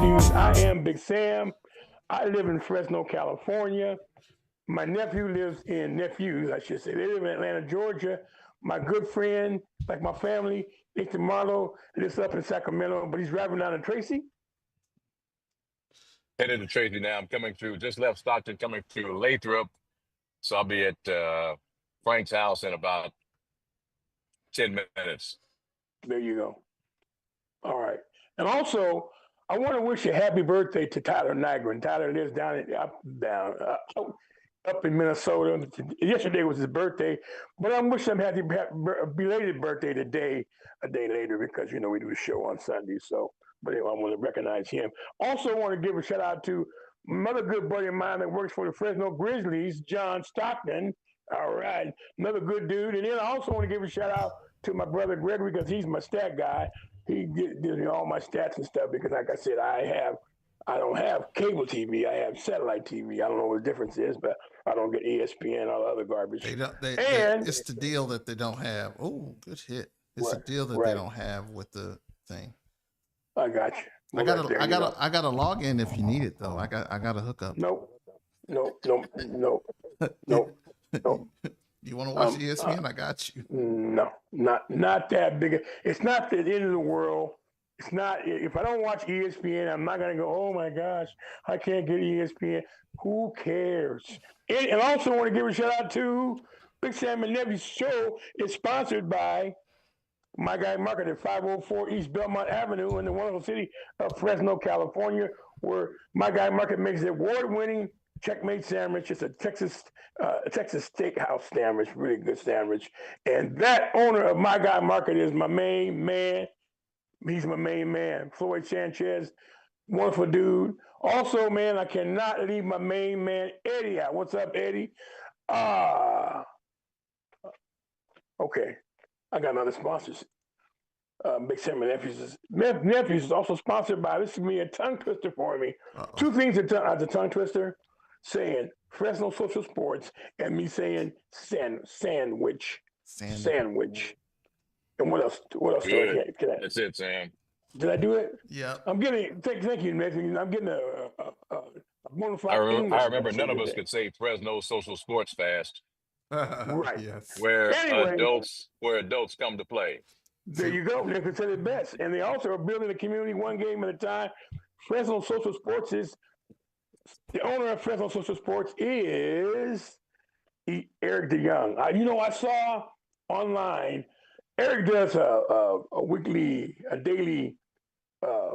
Nephews. I am Big Sam. I live in Fresno, California. My nephew lives in Nephews, I should say. They live in Atlanta, Georgia. My good friend, like my family, Nathan Marlow, lives up in Sacramento, but he's driving down to Tracy. Headed to Tracy now. I'm coming through, just left Stockton, coming through Lathrop. So I'll be at Frank's house in about 10 minutes. There you go. All right. And also, I want to wish a happy birthday to Tyler Nygren. Tyler lives up in Minnesota. Yesterday was his birthday, but I'm wishing him happy belated birthday today, a day later, because, we do a show on Sunday. So, but anyway, I want to recognize him. Also, want to give a shout out to another good buddy of mine that works for the Fresno Grizzlies, John Stockton. All right. Another good dude. And then I also want to give a shout out to my brother Gregory, because he's my stat guy. He gives me all my stats and stuff because, like I said, I don't have cable TV. I have satellite TV. I don't know what the difference is, but I don't get ESPN, all the other garbage. It's the deal that they don't have. Oh, good hit. It's a deal that they don't have with the thing. I got you. I got a login if you need it though. I got a hookup. Nope. You want to watch ESPN? I got you. No, not that big. It's not the end of the world. It's not. If I don't watch ESPN, I'm not gonna go, oh my gosh, I can't get ESPN. Who cares? And also want to give a shout out to Big Sam and Nephews show is sponsored by My Guy Market at 504 East Belmont Avenue in the wonderful city of Fresno, California, where My Guy Market makes the award-winning Checkmate sandwich. It's a Texas steakhouse sandwich, really good sandwich. And that owner of My Guy Market is my main man. He's my main man, Floyd Sanchez, wonderful dude. Also, man, I cannot leave my main man, Eddie, out. What's up, Eddie? Okay, I got another sponsors. Big Sam and Nephews is also sponsored by, this is me, a tongue twister for me. Uh-oh. Two things at the tongue twister. Saying Fresno Social Sports and me saying sandwich. And what else? Good. That's it, Sam. Did I do it? Yeah. I'm getting. Thank you, Nathan. I'm getting a bona fide I remember none of us could say Fresno Social Sports fast. Right. Yes. Where adults come to play. There you go. They can say it best, and they also are building the community one game at a time. Fresno Social Sports is. The owner of Fresno Social Sports is Eric DeYoung. I saw online, Eric does a daily, I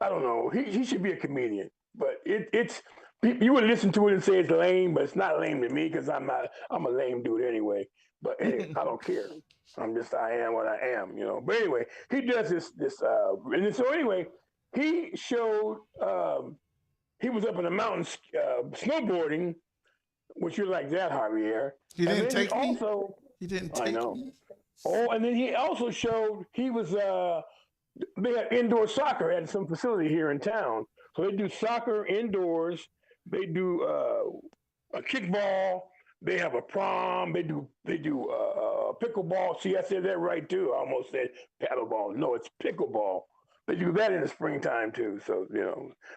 don't know, he should be a comedian, but it's, you would listen to it and say it's lame, but it's not lame to me because I'm a lame dude anyway. But anyway, I don't care. I am what I am, But anyway, he does this, and so anyway, he showed, he was up in the mountains snowboarding, which you're like that, Javier. He didn't take me. I know. Oh, and then he also showed he was. They had indoor soccer at some facility here in town, so they do soccer indoors. They do a kickball. They have a prom. They do pickleball. See, I said that right too. I almost said paddleball. No, it's pickleball. They do that in the springtime too. So,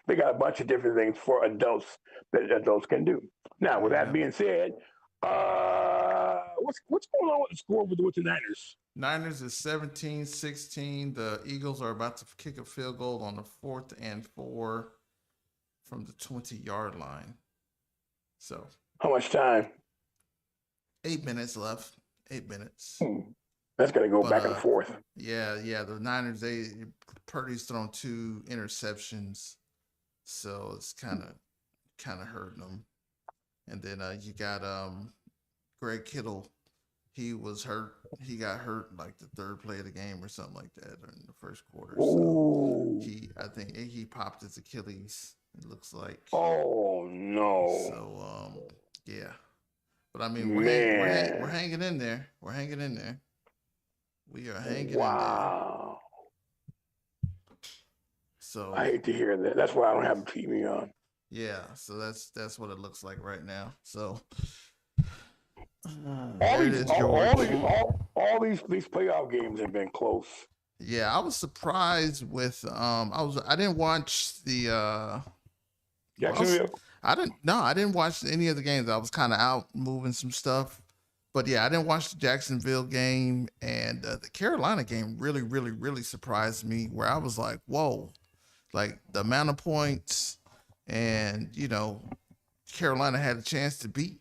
they got a bunch of different things for adults that adults can do. Now, with that being said, what's going on with the score with the Niners? Niners is 17-16. The Eagles are about to kick a field goal on the 4th and 4 from the 20-yard line. So, how much time? 8 minutes left. 8 minutes. That's going to go back and forth. Yeah. The Niners, Purdy's thrown 2 interceptions, so it's kind of hurting them. And then you got Greg Kittle. He was hurt. He got hurt like the 3rd play of the game or something like that in the 1st quarter. So I think he popped his Achilles. It looks like. Oh no. So yeah, but I mean we're hanging in there. We're hanging in there. We are hanging in there. Wow. So I hate to hear that. That's why I don't have a TV on. Yeah, so that's what it looks like right now. So all these playoff games have been close. Yeah, I was surprised with I didn't watch the Jacksonville. I didn't watch any of the games. I was kind of out moving some stuff. But yeah, I didn't watch the Jacksonville game, and the Carolina game really, really, really surprised me. Where I was like, "Whoa!" Like the amount of points, and Carolina had a chance to beat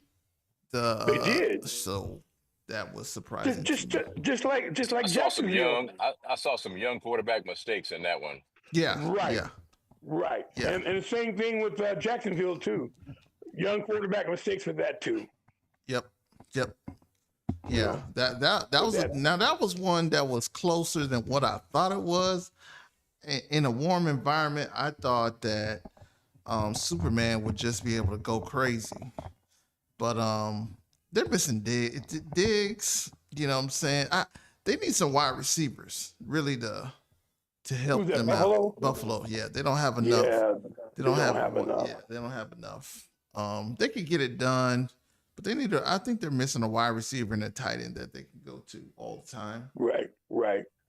the. They did. So that was surprising to me. Just like I saw some Jacksonville. I saw some young quarterback mistakes in that one. Yeah, Right. yeah, Right. yeah. And the same thing with Jacksonville too. Young quarterback mistakes with that too. Yep, yep. You Yeah, know, that was that- now that was one that was closer than what I thought it was. In a warm environment, I thought that Superman would just be able to go crazy, but they're missing Diggs. You know what I'm saying? They need some wide receivers really to help Who's that, them Buffalo? out. Buffalo, yeah, they don't have enough. Yeah, They don't have enough. Yeah, they don't have enough. They could get it done, but they need to. I think they're missing a wide receiver and a tight end that they can go to all the time. Right.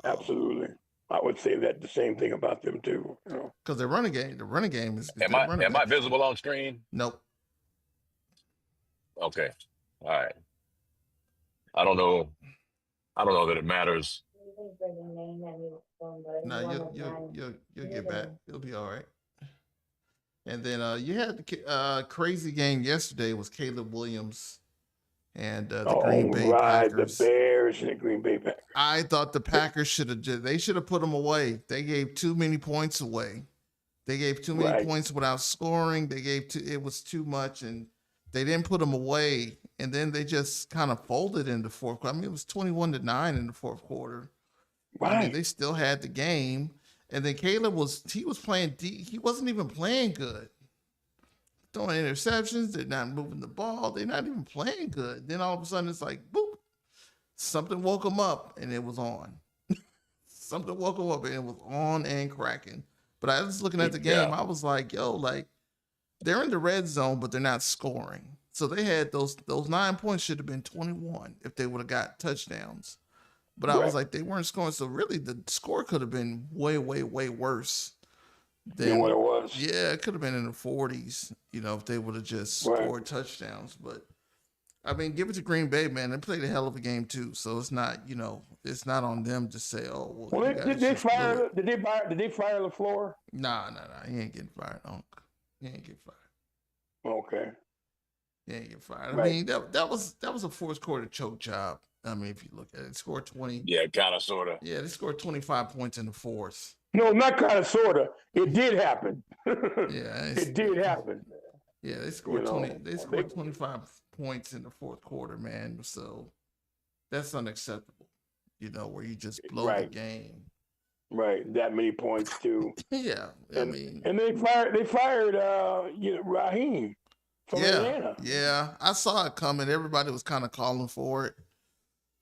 Absolutely. I would say that the same thing about them too. You know. Because the running game is. Am I visible on screen? Nope. Okay. All right. I don't know that it matters. No, you'll get back. You'll be all right. And then you had the crazy game yesterday was Caleb Williams and the Green Bay Packers. The Bears and the Green Bay Packers. I thought the Packers should have put them away. They gave too many points away. They gave too many points without scoring. It was too much, and they didn't put them away. And then they just kind of folded in the fourth quarter. I mean, it was 21-9 in the fourth quarter. Right. I mean, they still had the game. And then Caleb was playing he wasn't even playing good. Throwing interceptions, they're not moving the ball, they're not even playing good. Then all of a sudden it's like, boop, something woke them up and it was on. Something woke them up and it was on and cracking. But I was looking at the game, I was like, yo, like they're in the red zone, but they're not scoring. So they had those 9 points should have been 21 if they would have got touchdowns. But I was like, they weren't scoring. So really, the score could have been way, way, way worse than what it was. Yeah, it could have been in the 40s, if they would have just scored touchdowns. But I mean, give it to Green Bay, man. They played a hell of a game too. So it's not, it's not on them to say, oh, well. Did they fire LaFleur? Nah. He ain't getting fired, Unc. He ain't getting fired. Okay. He ain't getting fired. I mean, that was a fourth quarter choke job. I mean, if you look at it, scored 20. Yeah, kind of, sort of. Yeah, they scored 25 points in the fourth. No, not kind of, sort of. It did happen. Yeah, it did happen. Yeah, they scored 20. They scored 25 points in the fourth quarter, man. So that's unacceptable. Where you just blow the game. Right, that many points too. Yeah, I mean, and they fired Raheem from Atlanta. Yeah, I saw it coming. Everybody was kind of calling for it.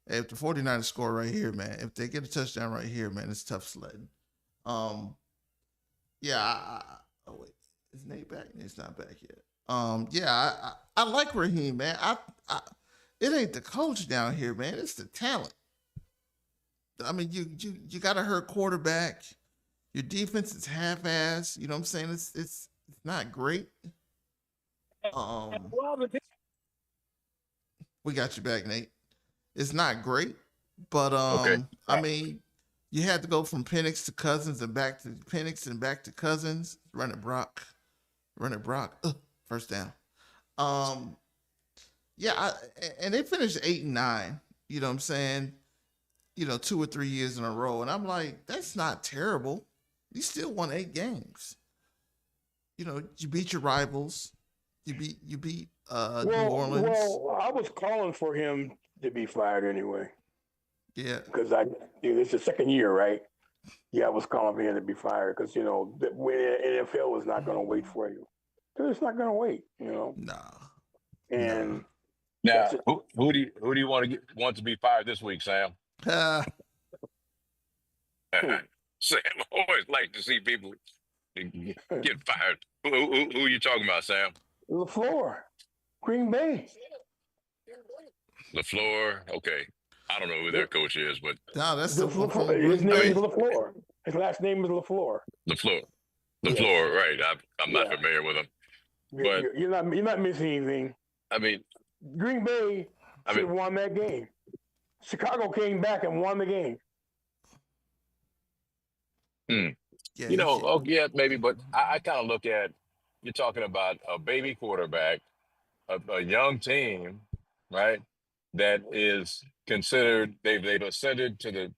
If the 49ers score right here, man, if they get a touchdown right here, man, it's tough sledding. Yeah, wait, is Nate back? Nate's not back yet. Yeah, I like Raheem, man. It ain't the coach down here, man. It's the talent. I mean, you got to hurt quarterback. Your defense is half-ass. You know what I'm saying? It's not great. We got you back, Nate. It's not great, but I mean, you had to go from Penix to Cousins and back to Penix and back to Cousins. Run it, Brock. First down. Yeah, and they finished 8-9. You know what I'm saying? 2 or 3 years in a row, and I'm like, that's not terrible. You still won 8 games. You beat your rivals. You beat New Orleans. Well, I was calling for him to be fired anyway. Yeah, because it's the second year, right? Yeah, I was calling for him to be fired because the NFL was not going to wait for you. It's not going to wait, Nah. And now, who do you want to be fired this week, Sam? Sam always like to see people get fired. Who are you talking about, Sam? LaFleur, Green Bay. LaFleur, okay. I don't know who their coach is, but No, that's the one from His Green name is Bay. LaFleur. His last name is LaFleur. LaFleur. Yes. LaFleur, right? I'm not Yeah. familiar with him, You're, but you're, you're not missing anything. I mean, Green Bay I should mean, have won that game. Chicago came back and won the game. Yeah, you you know, can't. oh yeah, maybe, but I kind of look at you're talking about a baby quarterback, a young team, right? That is considered they've ascended to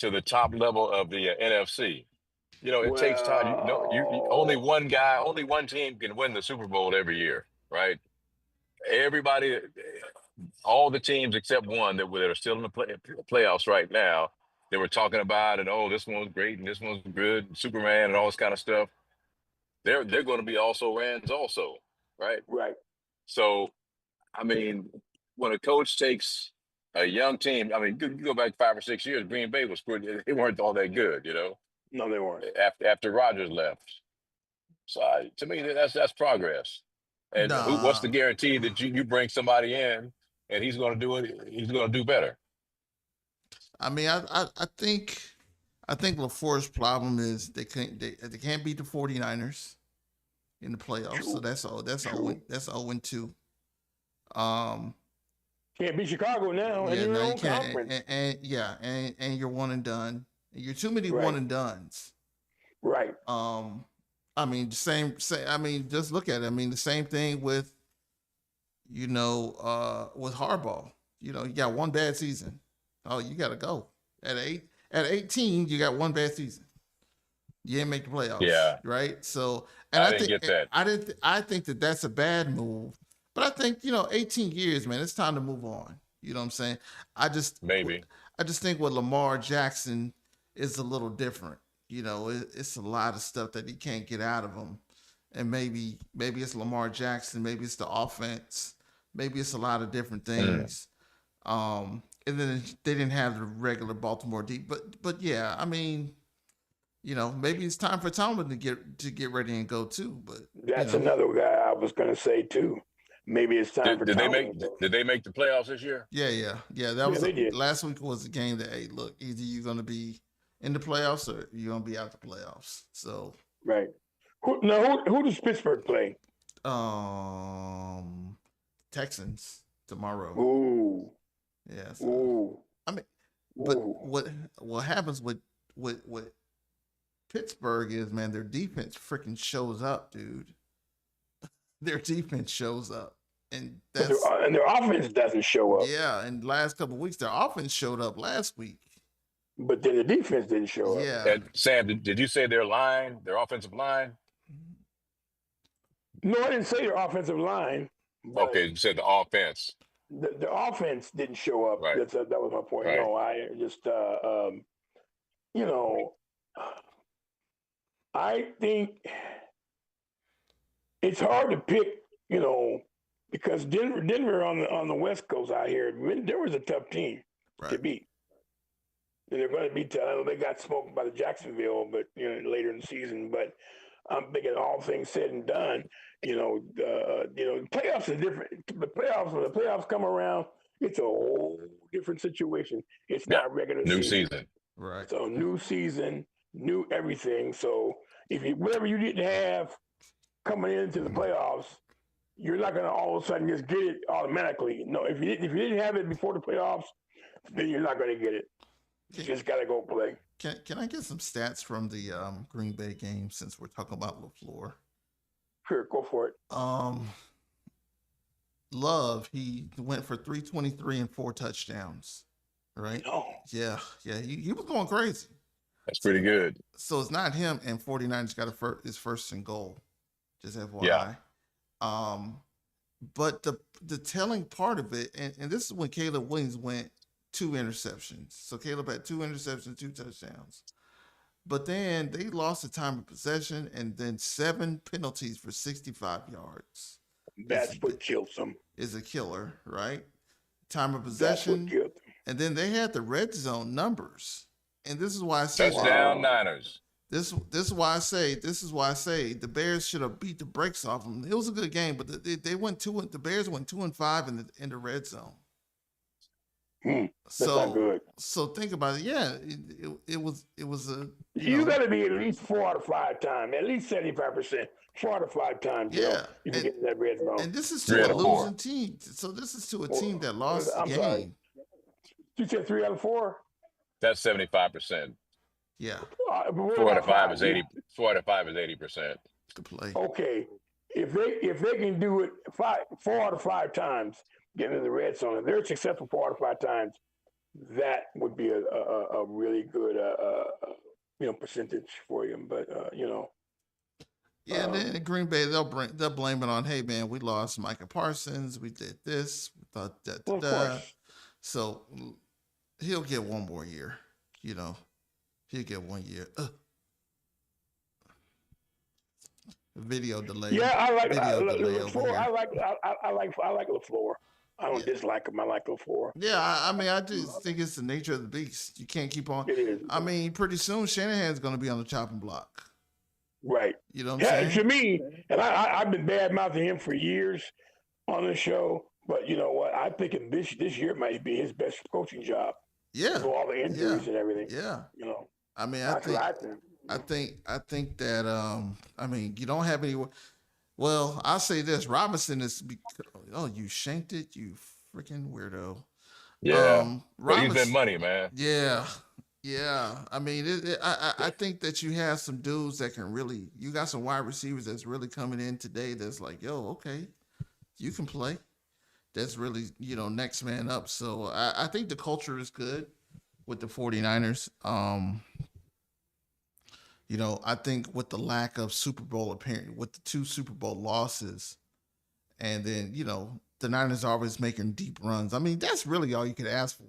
the top level of the NFC. You know, it takes time. You know, you only Well, one guy, only one team can win the Super Bowl every year, right? Everybody, all the teams except one that are still in the playoffs right now, they were talking about, and oh, this one's great and this one's good, Superman and all this kind of stuff. They're going to be also Rans also, right? right. So, I mean, when a coach takes a young team, I mean, you go back 5 or 6 years, Green Bay was pretty. They weren't all that good, you know. No, they weren't. After Rodgers left, so to me, that's progress. And what's the Nah, guarantee that you bring somebody in and he's going to do it? He's going to do better. I mean, I think LaFleur's problem is they can't beat the 49ers in the playoffs. True. So that's all. That's True. 0-2. Um, Can't beat Chicago now, and yeah, you're in no, your you own can't. conference. And you're one and done. You're too many Right. one and dones. Right. I mean, same. I mean, just look at it. I mean, the same thing with, with Harbaugh. You know, you got one bad season. Oh, you got to go. At 18, you got one bad season. You didn't make the playoffs. Yeah. Right. So, and I didn't get that. I think that that's a bad move. But I think 18 years, man, it's time to move on. You know what I'm saying? I just think with Lamar Jackson is a little different. You know, it's a lot of stuff that he can't get out of him, and maybe it's Lamar Jackson, maybe it's the offense, maybe it's a lot of different things. And then they didn't have the regular Baltimore deep, but yeah, I mean, maybe it's time for Tomlin to get ready and go too. But that's another guy I was going to say too. Maybe it's time for Tomlin. Did they make the playoffs this year? Yeah. That was they did. Last week was a game that, hey, look, either you're going to be in the playoffs or you're going to be out the playoffs. So right. Who does Pittsburgh play? Texans tomorrow. Ooh. Yeah. So, ooh. I mean, but what happens with Pittsburgh is, man, their defense freaking shows up, dude. Their defense shows up. And their offense doesn't show up. Yeah, in the last couple of weeks, their offense showed up last week. But then the defense didn't show up. Yeah. And Sam, did you say their offensive line? No, I didn't say their offensive line. Okay, you said the offense. The offense didn't show up. Right. That was my point. Right. No, I just I think it's hard to pick, because Denver on the West Coast out here, there was a tough team to beat. And they're going to beat. They got smoked by the Jacksonville, but later in the season. But I'm thinking all things said and done, playoffs are different. When the playoffs come around, it's a whole different situation. It's not regular new season. Right. So new season, new everything. So whatever you didn't have coming into the playoffs, you're not going to all of a sudden just get it automatically. No, if you didn't have it before the playoffs, then you're not going to get it. You just got to go play. Can I get some stats from the Green Bay game since we're talking about LaFleur? Sure, go for it. Love, he went for 323 and 4 touchdowns. Right? Oh. Yeah. He was going crazy. That's pretty good. So it's not him, and 49ers got his first and goal. Just FYI. Yeah. But the telling part of it, and this is when Caleb Williams went 2 interceptions. So Caleb had 2 interceptions, 2 touchdowns. But then they lost the time of possession and then 7 penalties for 65 yards. That's what kills them. Is a killer, right? Time of possession. That's what killed them. And then they had the red zone numbers. And this is why I say touchdown Niners. This is why I say the Bears should have beat the brakes off them. It was a good game, but they went 2. The Bears went 2-5 in the red zone. That's not So good. so think about it. Yeah, it was a You got to be at least 4 out of 5 times, at least 75%, 4 out of 5 times. yeah, You can get in that red zone. and this is to Three a out of four. losing team. So this is to a team Well, that lost the I'm sorry. game. You said 3 out of 4. That's 75%. Yeah, But what Four out of about five five? is 80. 4 out of 5 is 80%. to play. Okay, if they can do it 4 out of 5 times, get into the red zone, if they're successful 4 out of 5 times, that would be a really good percentage for you. But Yeah, and then in Green Bay they'll blame it on, hey man, we lost Micah Parsons, we did this, we thought that well, of course, So he'll get one more year. He'll get 1 year. Video delay. yeah, I like Video delay over LaFleur. here. I like LaFleur. I don't Yeah. dislike him. I like LaFleur. Yeah, I mean, I just think it's the nature of the beast. You can't keep on. It is. I mean, pretty soon Shanahan's going to be on the chopping block. Right. You know what I'm Yeah, saying? to me, and I've been bad mouthing him for years on the show, but you know what? I think this year might be his best coaching job Yeah. with all the injuries and everything. Yeah. I mean, That's what I think. I think that I mean, you don't have any. Well, I'll say this: Robinson is. Oh, you shanked it, you freaking weirdo. Yeah. But he's been Robinson. money, man. Yeah, yeah. I mean, I think that you have some dudes that can really. You got some wide receivers that's really coming in today. That's like, yo, okay, you can play. That's really next man up. So I think the culture is good with the 49ers. I think with the lack of Super Bowl appearance, with the 2 Super Bowl losses, and then the Niners are always making deep runs. I mean, that's really all you could ask for,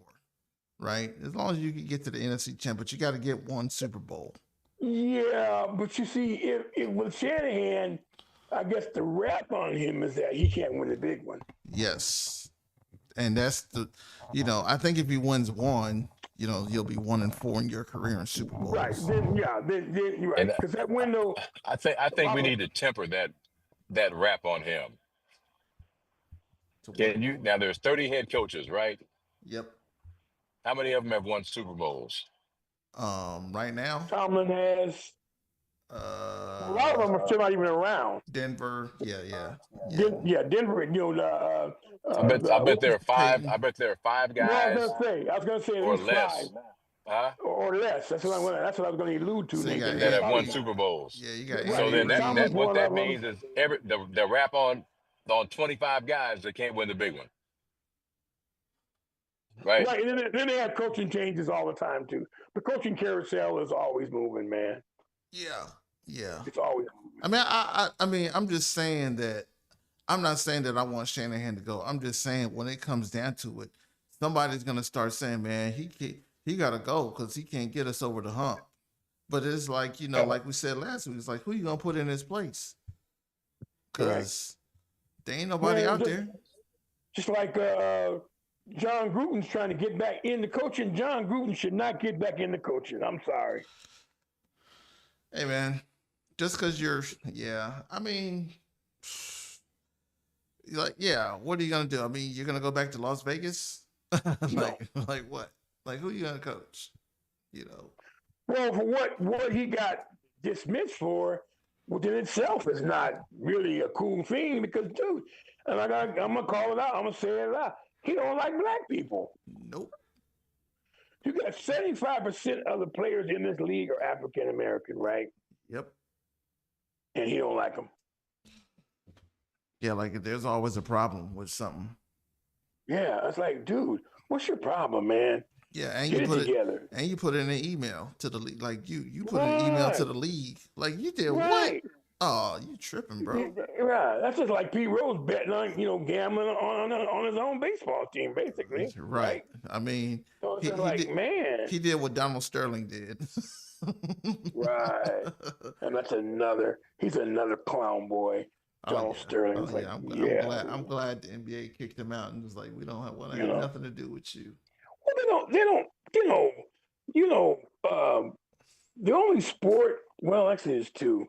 right? As long as you can get to the NFC Champ, but you got to get 1 Super Bowl. Yeah, but you see, if with Shanahan, I guess the rap on him is that he can't win the big one. Yes, and that's I think if he wins 1, you'll be 1-4 in your career in Super Bowls. Right. Then you're right. Because that window. I think we need to temper that rap on him. Can you now? There's 30 head coaches, right? Yep. How many of them have won Super Bowls? Right now, Tomlin has. A lot of them are still not even around. Denver. Yeah. Denver. I bet there are 5. Peyton. I bet there are 5 No, guys I was gonna say at or least less. 5. Huh? Or less. That's what I was going to allude to. So you got That have won Probably- Super Bowls. Yeah, you got. Right. So then Tomlin's what one that of them. means is the rap on 25 guys that can't win the big one. Right. Right, and then they have coaching changes all the time too. The coaching carousel is always moving, man. Yeah. It's always. I mean, I'm just saying that. I'm not saying that I want Shanahan to go. I'm just saying when it comes down to it, somebody's gonna start saying, "Man, he gotta go because he can't get us over the hump." But it's like like we said last week, it's like who you gonna put in his place? Because there ain't nobody out there. Just like John Gruden's trying to get back into coaching. John Gruden should not get back into coaching. I'm sorry. Hey man, just because I mean, what are you gonna do? I mean, you're gonna go back to Las Vegas? like what? Like who you gonna coach? Well, for what he got dismissed for, within itself is not really a cool thing because, dude, and I'm gonna call it out. I'm gonna say it out. He don't like black people. Nope. You got 75% of the players in this league are African American, right? Yep. And he don't like them. Yeah, like there's always a problem with something. Yeah, it's like, dude, what's your problem, man? Yeah, and Get you put it together. And you put in an email to the league. Like you put an email to the league. Like you did right. what? Oh, you tripping, bro. Right. That's just like Pete Rose betting on, gambling on his own baseball team, basically. Right. I mean, so it's man. He did what Donald Sterling did. Right. And he's another clown boy. Donald Sterling. I'm glad the NBA kicked him out and was like, we don't have nothing to do with you. Well, they don't, the only sport, well, actually there's 2.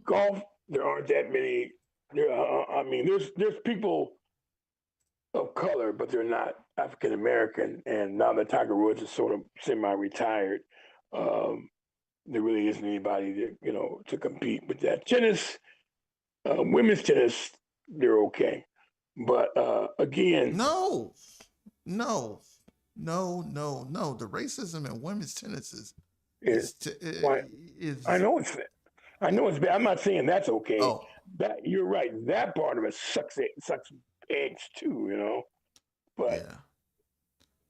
Golf, there aren't that many. There's people of color, but they're not African American. And now that Tiger Woods is sort of semi-retired, um, there really isn't anybody that to compete with that. Tennis, women's tennis, they're okay, but again, No, no, no. The racism in women's tennis it, why I is know it's I know it's bad. I'm not saying that's okay. oh That you're right. That part of it sucks eggs too. But yeah.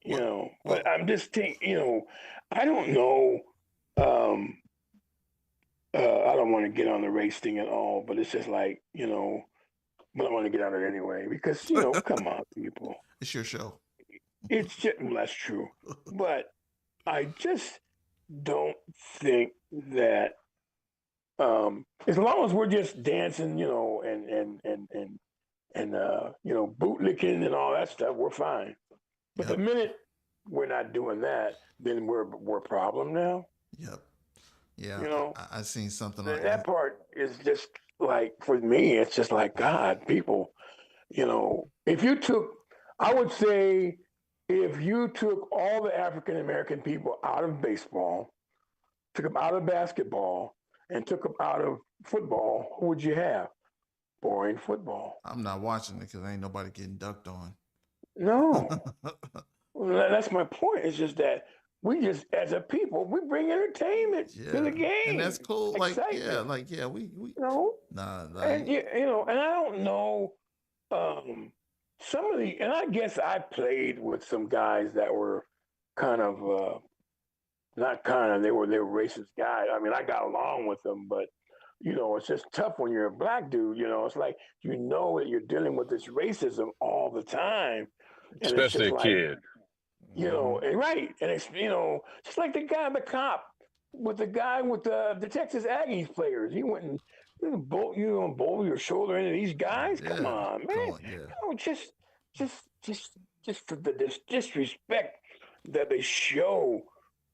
but Well, I'm just thinking. I don't know. Um, I don't want to get on the race thing at all, but it's just like but I want to get on it anyway because come on, people. it's your show. It's just well, that's true, but I just don't think that as long as we're just dancing, and bootlicking and all that stuff, we're fine. But the Yep, minute we're not doing that, then we're a problem now. yep, yeah. You know, I seen something on. and that part is just like for me, it's just like God, people. If you took, I would say, if you took all the African American people out of baseball, took them out of basketball, and took them out of football, who would you have? Boring football. I'm not watching it because ain't nobody getting ducked on. No. Well, that's my point. It's just that we just, as a people, we bring entertainment to Yeah, the and that's game, cool. excitement. Like yeah, we You know, nah and like and I don't know um, some of the, and I guess I played with some guys that were kind of not kind of they were racist guys. I mean, I got along with them, but it's just tough when you're a black dude. It's like that you're dealing with this racism all the time, and it's especially just a like kid. mhm. and right, and it's just like the cop with the guy with the Texas Aggies players. He went and bowl your shoulder into these guys. Come Yeah, on, man. come on, yeah. Just just for the disrespect that they show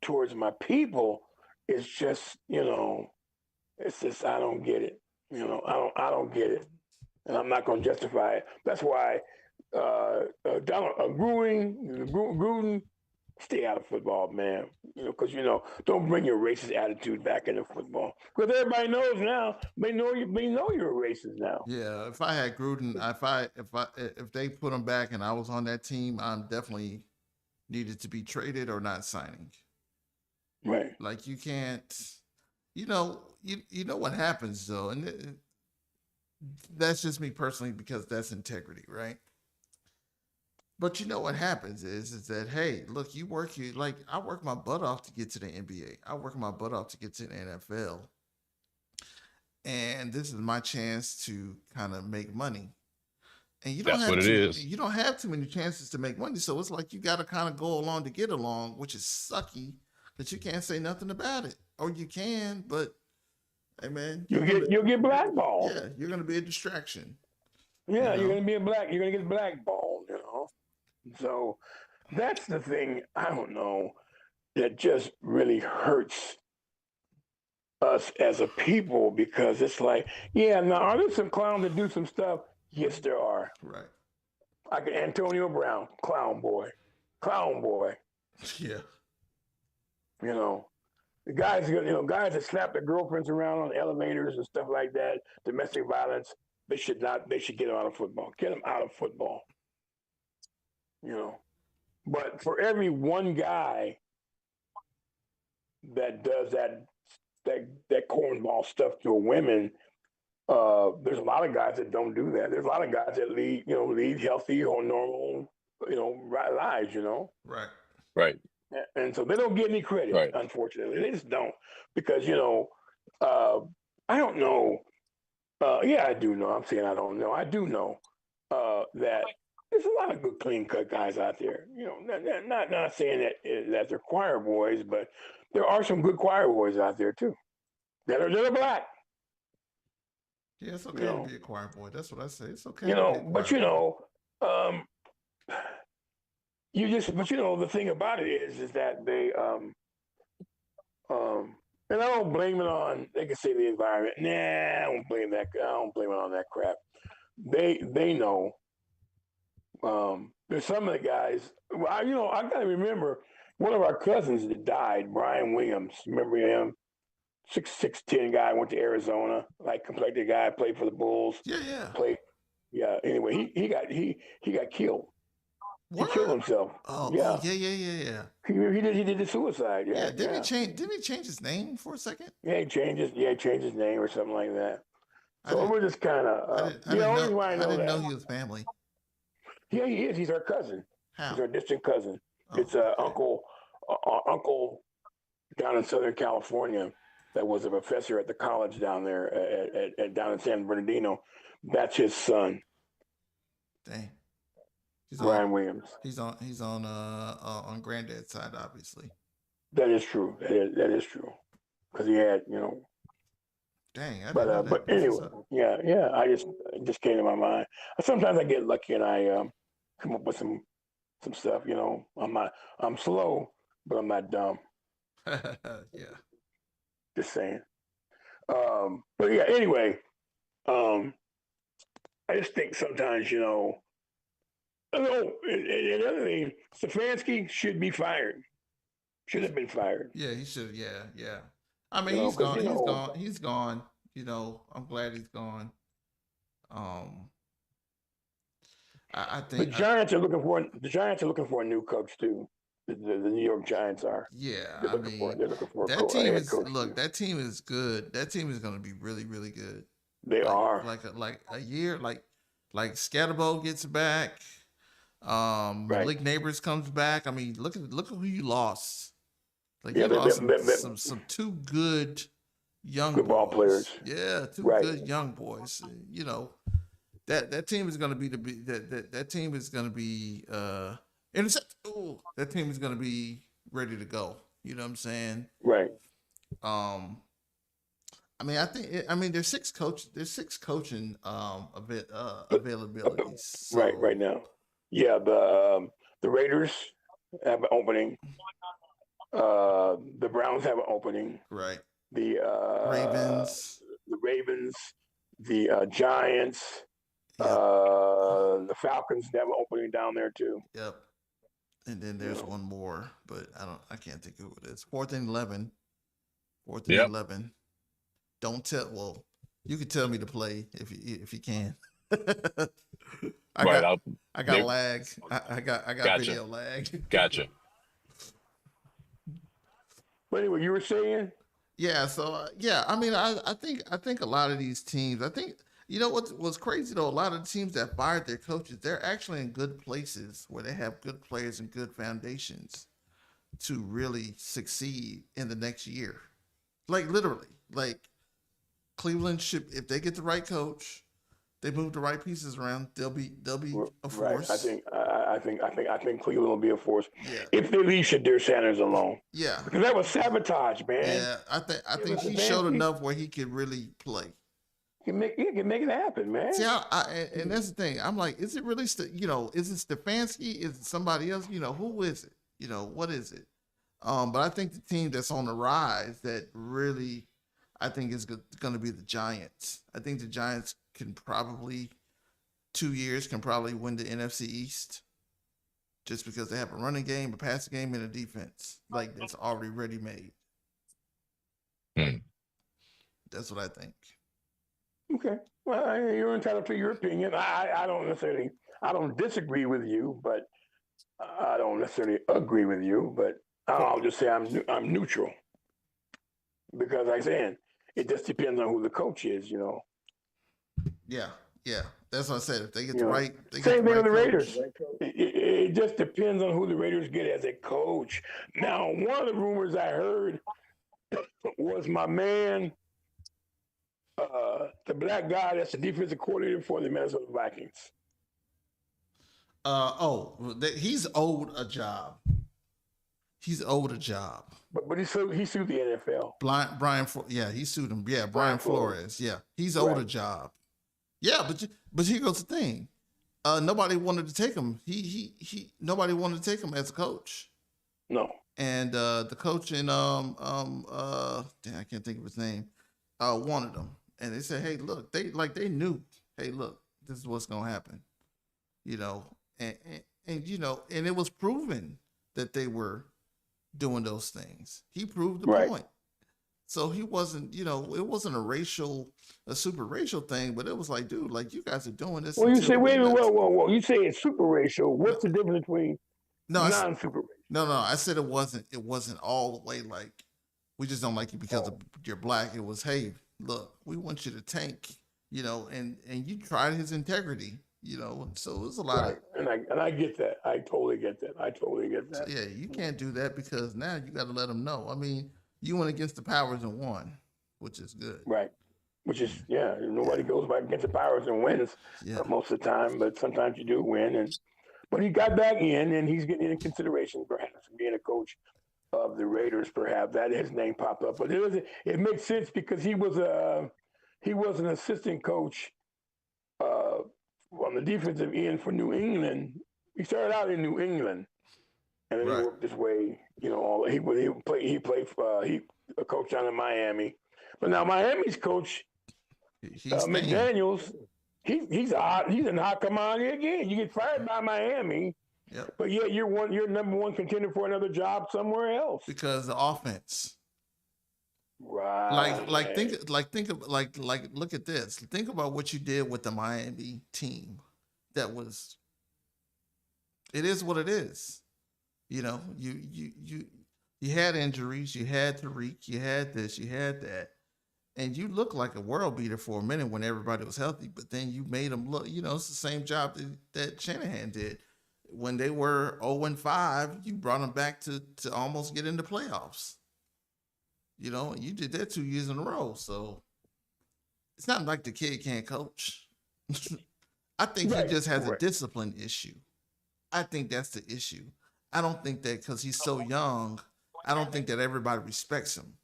towards my people is just it's just I don't get it. I don't get it, and I'm not going to justify it. That's why Donald Gruden, stay out of football, man. Because don't bring your racist attitude back into football. Because everybody knows now. They know you're a racist now. Yeah, if I had Gruden, if they put him back and I was on that team, I'm definitely needed to be traded or not signing. Right. Like you can't, you know what happens though, and that's just me personally because that's integrity, right? But you know what happens is that hey, look, you like I work my butt off to get to the NBA. I work my butt off to get to the NFL, and this is my chance to kind of make money. And That's what it is. you don't have too many chances to make money, so it's like you got to kind of go along to get along, which is sucky that you can't say nothing about it, or you can, but hey man, You'll get blackballed. you're gonna be a distraction, you Yeah, you're know. gonna be You're gonna get blackballed. So that's the thing. I don't know. That just really hurts us as a people because it's like, yeah, now are there some clowns that do some stuff? Yes, there are. Right. I can Antonio Brown, clown boy. Yeah. You know, the guys that slap their girlfriends around on elevators and stuff like that, domestic violence. They should not. They should get them out of football. Get them out of football. You know, but for every one guy that does that cornball stuff to women, there's a lot of guys that don't do that. There's a lot of guys that lead healthy or normal, lives. Right. Right. And so they don't get any credit, Right. unfortunately. They just don't because uh, I don't know. Yeah, I do know. I'm saying I don't know. I do know that there's a lot of good clean cut guys out there. Not saying that they're choir boys, but there are some good choir boys out there too that are black. Yeah, it's You okay to know, be a choir boy. That's what I say. It's okay to be a but choir boy. um, but the thing about it is that they um, and I don't blame it on. They can say the environment. Nah, I don't blame that. I don't blame it on that crap. They know There's some of the guys. Well, I gotta remember one of our cousins that died, Brian Williams. Remember him? 6'10" guy, went to Arizona, like complected guy, played for the Bulls. Yeah, yeah. Played. Yeah. Anyway, he got killed. He killed What? himself. Oh, Yeah. yeah, yeah, yeah, yeah. He did the suicide. Yeah, Yeah. Yeah. didn't he change his name for a second? Yeah, he changed his name or something like that. I So didn't we're just kind of, I the didn't only know reason why I know that. he was family. Yeah, he is. He's our cousin. He's How? our distant cousin. Oh, It's okay. uncle down in Southern California that was a professor at the college down there down in San Bernardino. That's his son, Dang. He's on Brian Williams. on granddad's side, obviously. That is true. That is true. Because he had, Dang, I didn't know but that. That's what's anyway, up. yeah. It just came to my mind. Sometimes I get lucky and I come up with some stuff. I'm slow, but I'm not dumb. Yeah. Just saying. But yeah. Anyway, um, I just think sometimes, oh, and the other thing, Stefanski should be fired. Should have been fired. Yeah, he should. Yeah, yeah. I mean, he's Because gone. He's gone. He's gone. I'm glad he's gone. Um, I the think. Giants are looking for a new coach too. The New York Giants are. Yeah, They're I looking for mean, they're looking for that a team head is coach too. that team is good. That team is going to be really, really good. They are. Like a year, like Scatterbo gets back. Right. Malik Neighbors comes back. I mean, look at who you lost. Like Yeah, you lost they're some two good young good ball players. boys. Yeah, two Right. good young boys. That team is going to be that team is going to be that team is going to be ready to go. You know what I'm saying? Right. I mean, I mean, there's six coaching availabilities. So, Right now. Yeah, the Raiders have an opening. The Browns have an opening. right. The Ravens. the Giants, Yep. the Falcons have an opening down there too. Yep. And then there's one more, but I can't think of who it is. 4th and 11. 4th and Yep. 11. Don't tell. Well, you can tell me to play if you can. I Right. got lag. I got Gotcha. video lag. Gotcha. But anyway, you were saying? Yeah. So yeah, I mean, I think a lot of these teams. I think what's crazy though. A lot of the teams that fired their coaches, they're actually in good places where they have good players and good foundations to really succeed in the next year. Like literally, like Cleveland should, if they get the right coach, they move the right pieces around, they'll be a force. Right. I think Cleveland will be a force Yeah. if they leave Shadir Sanders alone. Yeah. Because that was sabotage, man. Yeah. I think he showed enough where he could really play. He can make it happen, man. See, and that's the thing. I'm like, is it really, is it Stefanski? Is it somebody else? Who is it? What is it? But I think the team that's on the rise that really, I think is going to be the Giants. I think the Giants can probably 2 years can probably win the NFC East, just because they have a running game, a passing game, and a defense like that's already ready made. That's what I think. Okay. Well, you're entitled to your opinion. I don't disagree with you, but I don't necessarily agree with you. But I'll just say I'm neutral, because like I said, it just depends on who the coach is. Yeah. That's what I said. If they get You know, same thing with the Raiders. coach. It just depends on who the Raiders get as a coach. Now, one of the rumors I heard was my man, the black guy that's the defensive coordinator for the Minnesota Vikings. He's owed a job. He's owed a job. But he sued the NFL. He sued him. Yeah, Brian Flores. Yeah, he's owed a job. Yeah, but here goes the thing. Nobody wanted to take him. Nobody wanted to take him as a coach. No. And the coach in I can't think of his name, wanted him. And they said, hey, look, they knew, hey, look, this is what's gonna happen. and and it was proven that they were doing those things. He proved the Right. point. So he wasn't, it wasn't a super racial thing, but it was like, dude, like you guys are doing this Well, you say, until wait a minute, let's whoa. You say it's super racial. no, What's the difference between no, non-super racial? no. I said it wasn't all the way like we just don't like you because Oh, you're black. It was, hey, look, we want you to tank, and you tried his integrity, so it was a lot of. right. And I get that. I totally get that. I totally get So that. yeah, you can't do that because now you got to let them know. I mean, you went against the powers and won, which is good. Right. Which is, Yeah, nobody goes back against the Pirates and wins yeah, most of the time, but sometimes you do win. But he got back in, and he's getting in consideration, perhaps being a coach of the Raiders. Perhaps that his name popped up, but it makes sense because he was an assistant coach uh, on the defensive end for New England. He started out in New England, and then he right. worked his way. He a coach down in Miami, but now Miami's coach He's staying. McDaniel's. He's in hot commodity again. You get fired by Miami, Yep. but yet you're number one contender for another job somewhere else. Because the offense. Right. Look at this. Think about what you did with the Miami team. That was it is what it is. You had injuries, you had Tariq, you had this, you had that. And you looked like a world beater for a minute when everybody was healthy, but then you made them look, it's the same job that Shanahan did. When they were 0-5, you brought them back to almost get into playoffs. You did that 2 years in a row. So it's not like the kid can't coach. I think he Right. just has a Right. discipline issue. I think that's the issue. I don't think that because he's so young, I don't think that everybody respects him.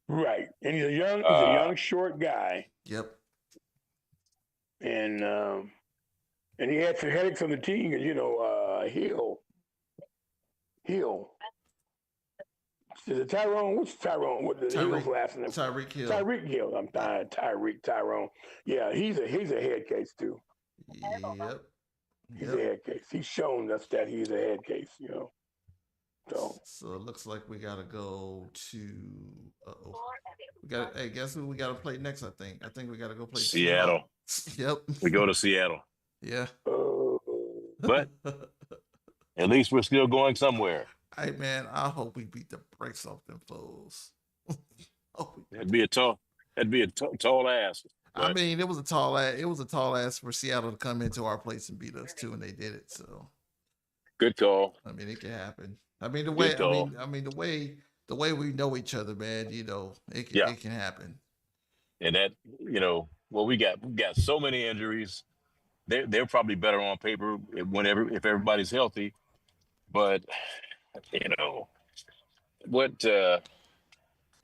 Right. And he's a Uh, young, short guy, Yep. and he had some headaches on the team. Because Hill. Is it Tyrone? What's Tyrone? What the Hill's Tyreek last name? Tyreek Hill. Tyreek Hill. I'm tired. Tyrone. Yeah, he's a head case too. Yep. He's a head case. He's shown us that he's a head case. So So it looks like we gotta go to we got hey, guess who we gotta play next, I think. I think we gotta go play the Seattle. Seahawks. Yep. We go to Seattle, Yeah. but at least we're still going somewhere. Hey man, I hope we beat the brakes off them fools. Oh, That'd be a tall. That'd be a tall ass. I But mean, it was a tall ass for Seattle to come into our place and beat us too, and they did it. So good call. I mean, it can happen. I mean, the way Good call. the way we know each other, man. Yeah, It can happen. and that well, we got so many injuries. They're probably better on paper if everybody's healthy. But you know what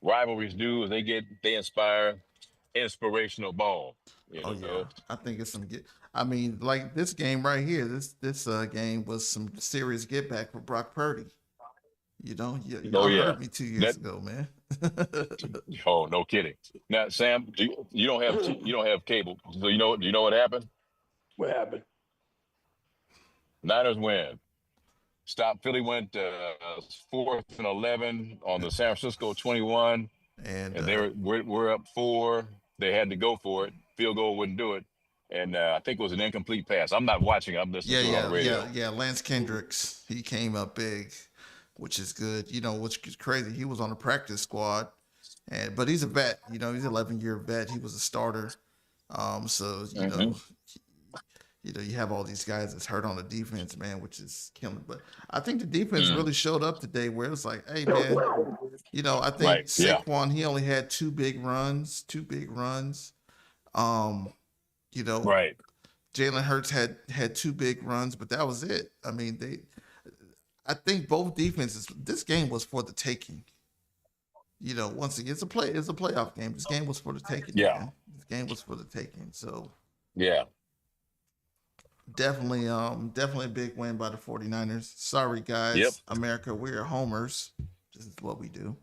rivalries do is they inspire inspirational ball. You Oh yeah, know. I think it's some get. I mean, like this game right here. This game was some serious get back for Brock Purdy. Oh Y'all yeah. heard me 2 years That ago, man. oh no kidding. Now Sam, you don't have you don't have cable, so do you know what happened? what happened? Niners win. Stop. Philly went 4th and 11 on the San Francisco 21, and and we're up 4. They had to go for it. Field goal wouldn't do it, and I think it was an incomplete pass. I'm not watching. I'm listening to it on the radio. Lance Kendricks, he came up big, which is good. Which is crazy. He was on the practice squad, but he's a vet. He's an 11-year vet. He was a starter. So Hmm. you have all these guys that's hurt on the defense, man, which is killing. But I think the defense Mm. really showed up today, where it was like, hey, man, I think Right. Yeah. Saquon, he only had two big runs. Um, Right. Jalen Hurts had two big runs, but that was it. I mean, I think both defenses. This game was for the taking. Once again, it's a playoff game. This game was for the taking, Yeah. man. This game was for the taking. So Yeah. definitely a big win by the 49ers. Sorry, Yep. guys. America, we're homers. This is what we do.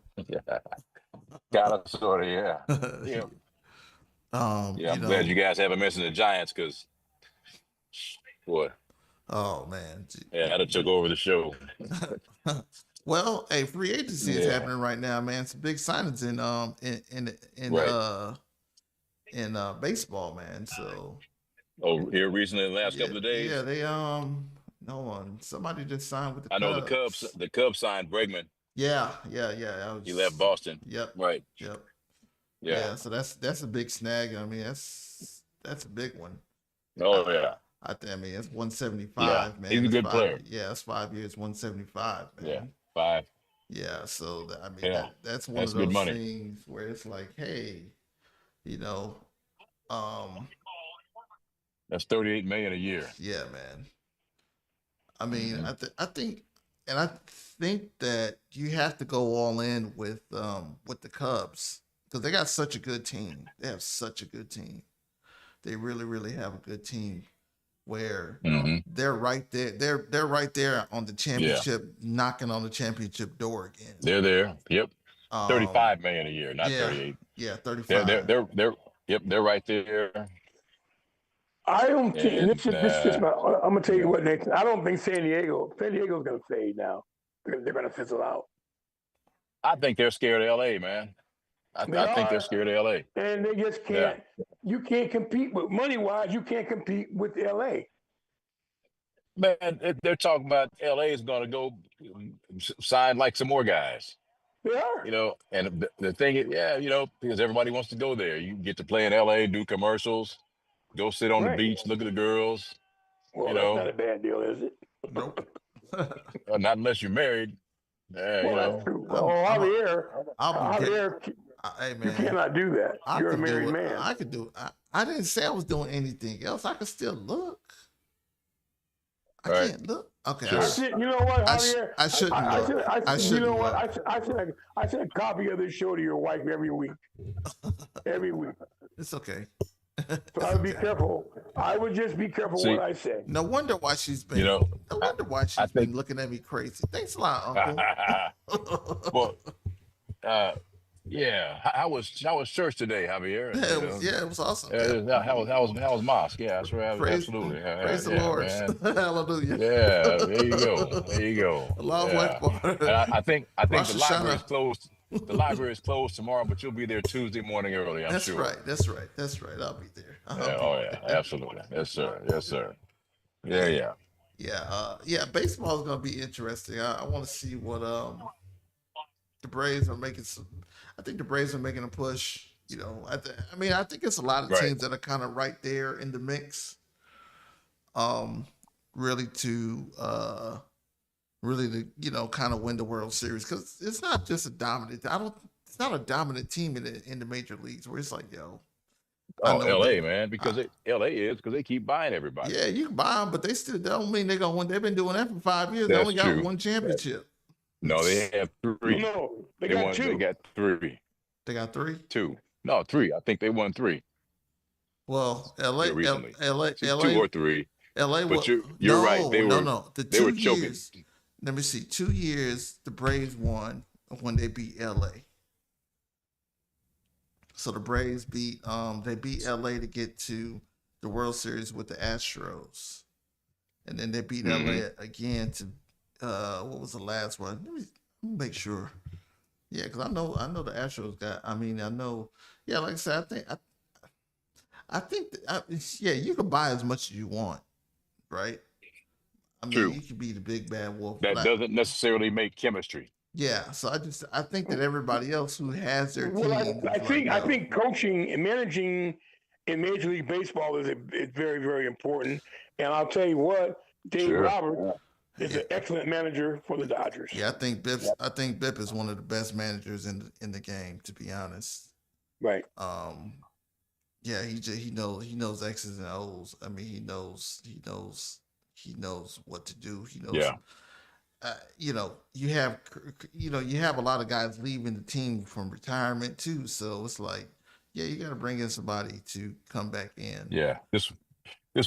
Kind of, sort of. Yeah. Yeah. Yeah. I'm glad you guys haven't mentioned the Giants because, boy. Oh man. Yeah, that took over the show. Well, hey, free agency is Yeah, happening right now, man. Some big signings right. in baseball, man. So Oh, here recently, in the last yeah, couple of yeah, days, they no one. Somebody just signed with the I know the Cubs. Cubs. The Cubs signed Bregman. Yeah. I He left was Boston. yep, Right. yep. Yeah. Yeah, so that's a big snag. I mean, that's a big one. Oh Uh, yeah. I mean, it's Yeah. 175, He's man. a That's good player. yeah, that's 5 years, 175, Yeah. man. 5. Yeah, so I mean Yeah. that's one of That's good those money. things where it's like, hey, you know, um, That's 38 million a year. yeah, man. I mean, Hmm. I think that you have to go all in with the Cubs because they got such a good team. They have such a good team. They really, really have a good team where Hmm. they're right there. They're right there on the Yeah. championship, knocking on the championship door again. They're there. Yep. Um, 35 million a year, not yeah, 38. yeah, They're 35. they're they're they're yep, they're right there. I don't think, and And this is my. I'm gonna tell you yeah. what, Nathan. I don't think San Diego's gonna fade now. They're gonna fizzle out. I think they're scared of LA, man. They I think they're are, scared of LA. and they just Yeah. can't. You can't compete with money wise. You can't compete with LA. Man, they're talking about LA is going to go sign like some more guys, They are and the thing is, yeah, because everybody wants to go there. You get to play in LA, do commercials, go sit on the right. beach, look at the girls, Well, you that's not know, a bad deal, is it? Nope. not unless you're married. Yeah, Well, that's true. Well, I'm a Javier, I'll be getting. Javier, Hey you man, cannot do that. I You're a can do married it. man. I could do it. I didn't say I was doing anything else. I could still look. I right. can't look. Okay, I Sure. should, you know what, Javier? I shouldn't look. I You know shouldn't what? look. I send a copy of this show to your wife every week. Every week. It's okay. So I would be careful. I would just be careful See, what I say. No wonder why she's been. you know, No I, wonder why I she's been think, looking at me crazy. Thanks a lot, Uncle. well, uh, yeah. How was church today, Javier? It was awesome. Yeah. How was mosque? Yeah, that's right. Praise, Absolutely. Yeah, praise the yeah, Lord. man. Hallelujah. Yeah, there you go. There you go. Allahu Yeah. Akbar. And I think Rosh the library is Hashanah. closed. The library is closed tomorrow, but you'll be there Tuesday morning early, I'm That's sure. right. That's right. That's right. I'll be there. I'll Yeah, be oh yeah, there. absolutely. Yes, sir. Yes, sir. Yeah, Yeah. yeah. Yeah. Baseball is gonna be interesting. I want to see what the Braves are making. I think the Braves are making a push. I think it's a lot of Right. teams that are kind of right there in the mix. Really to kind of win the World Series because it's not just a dominant. It's not a dominant team in the major leagues where it's like, yo, I Oh, know LA, that. man, because they keep buying everybody. Yeah, you can buy them, but they still don't mean they're gonna win. They've been doing that for 5 years. They That's only got true. one championship. No, they have 3. No, they They got won. They two. got 3, They got 3. 2. No, 3. I think they won 3 Well, LA, here recently. See, 2 LA, or 3. LA. But Well, you're right. no. The They were 2 choking. years. Let me see. 2 years the Braves won when they beat LA. So the Braves beat LA to get to the World Series with the Astros, and then they beat LA again to what was the last one? Let me make sure. Yeah, because I know the Astros got. I know. Yeah, like I said, I think you can buy as much as you want, right? True. You can be the big bad wolf. That doesn't necessarily make chemistry. Yeah, so I think that everybody else who has their team. Well, I think coaching and managing in Major League Baseball is very, very important. And I'll tell you what, Dave Roberts is an excellent manager for the Dodgers. Yeah, I think Bipp is one of the best managers in the game, to be honest. Right. Yeah, he knows X's and O's. I mean, he knows what to do. He knows. Yeah. You have a lot of guys leaving the team from retirement too. So it's like, yeah, you got to bring in somebody to come back in. Yeah. This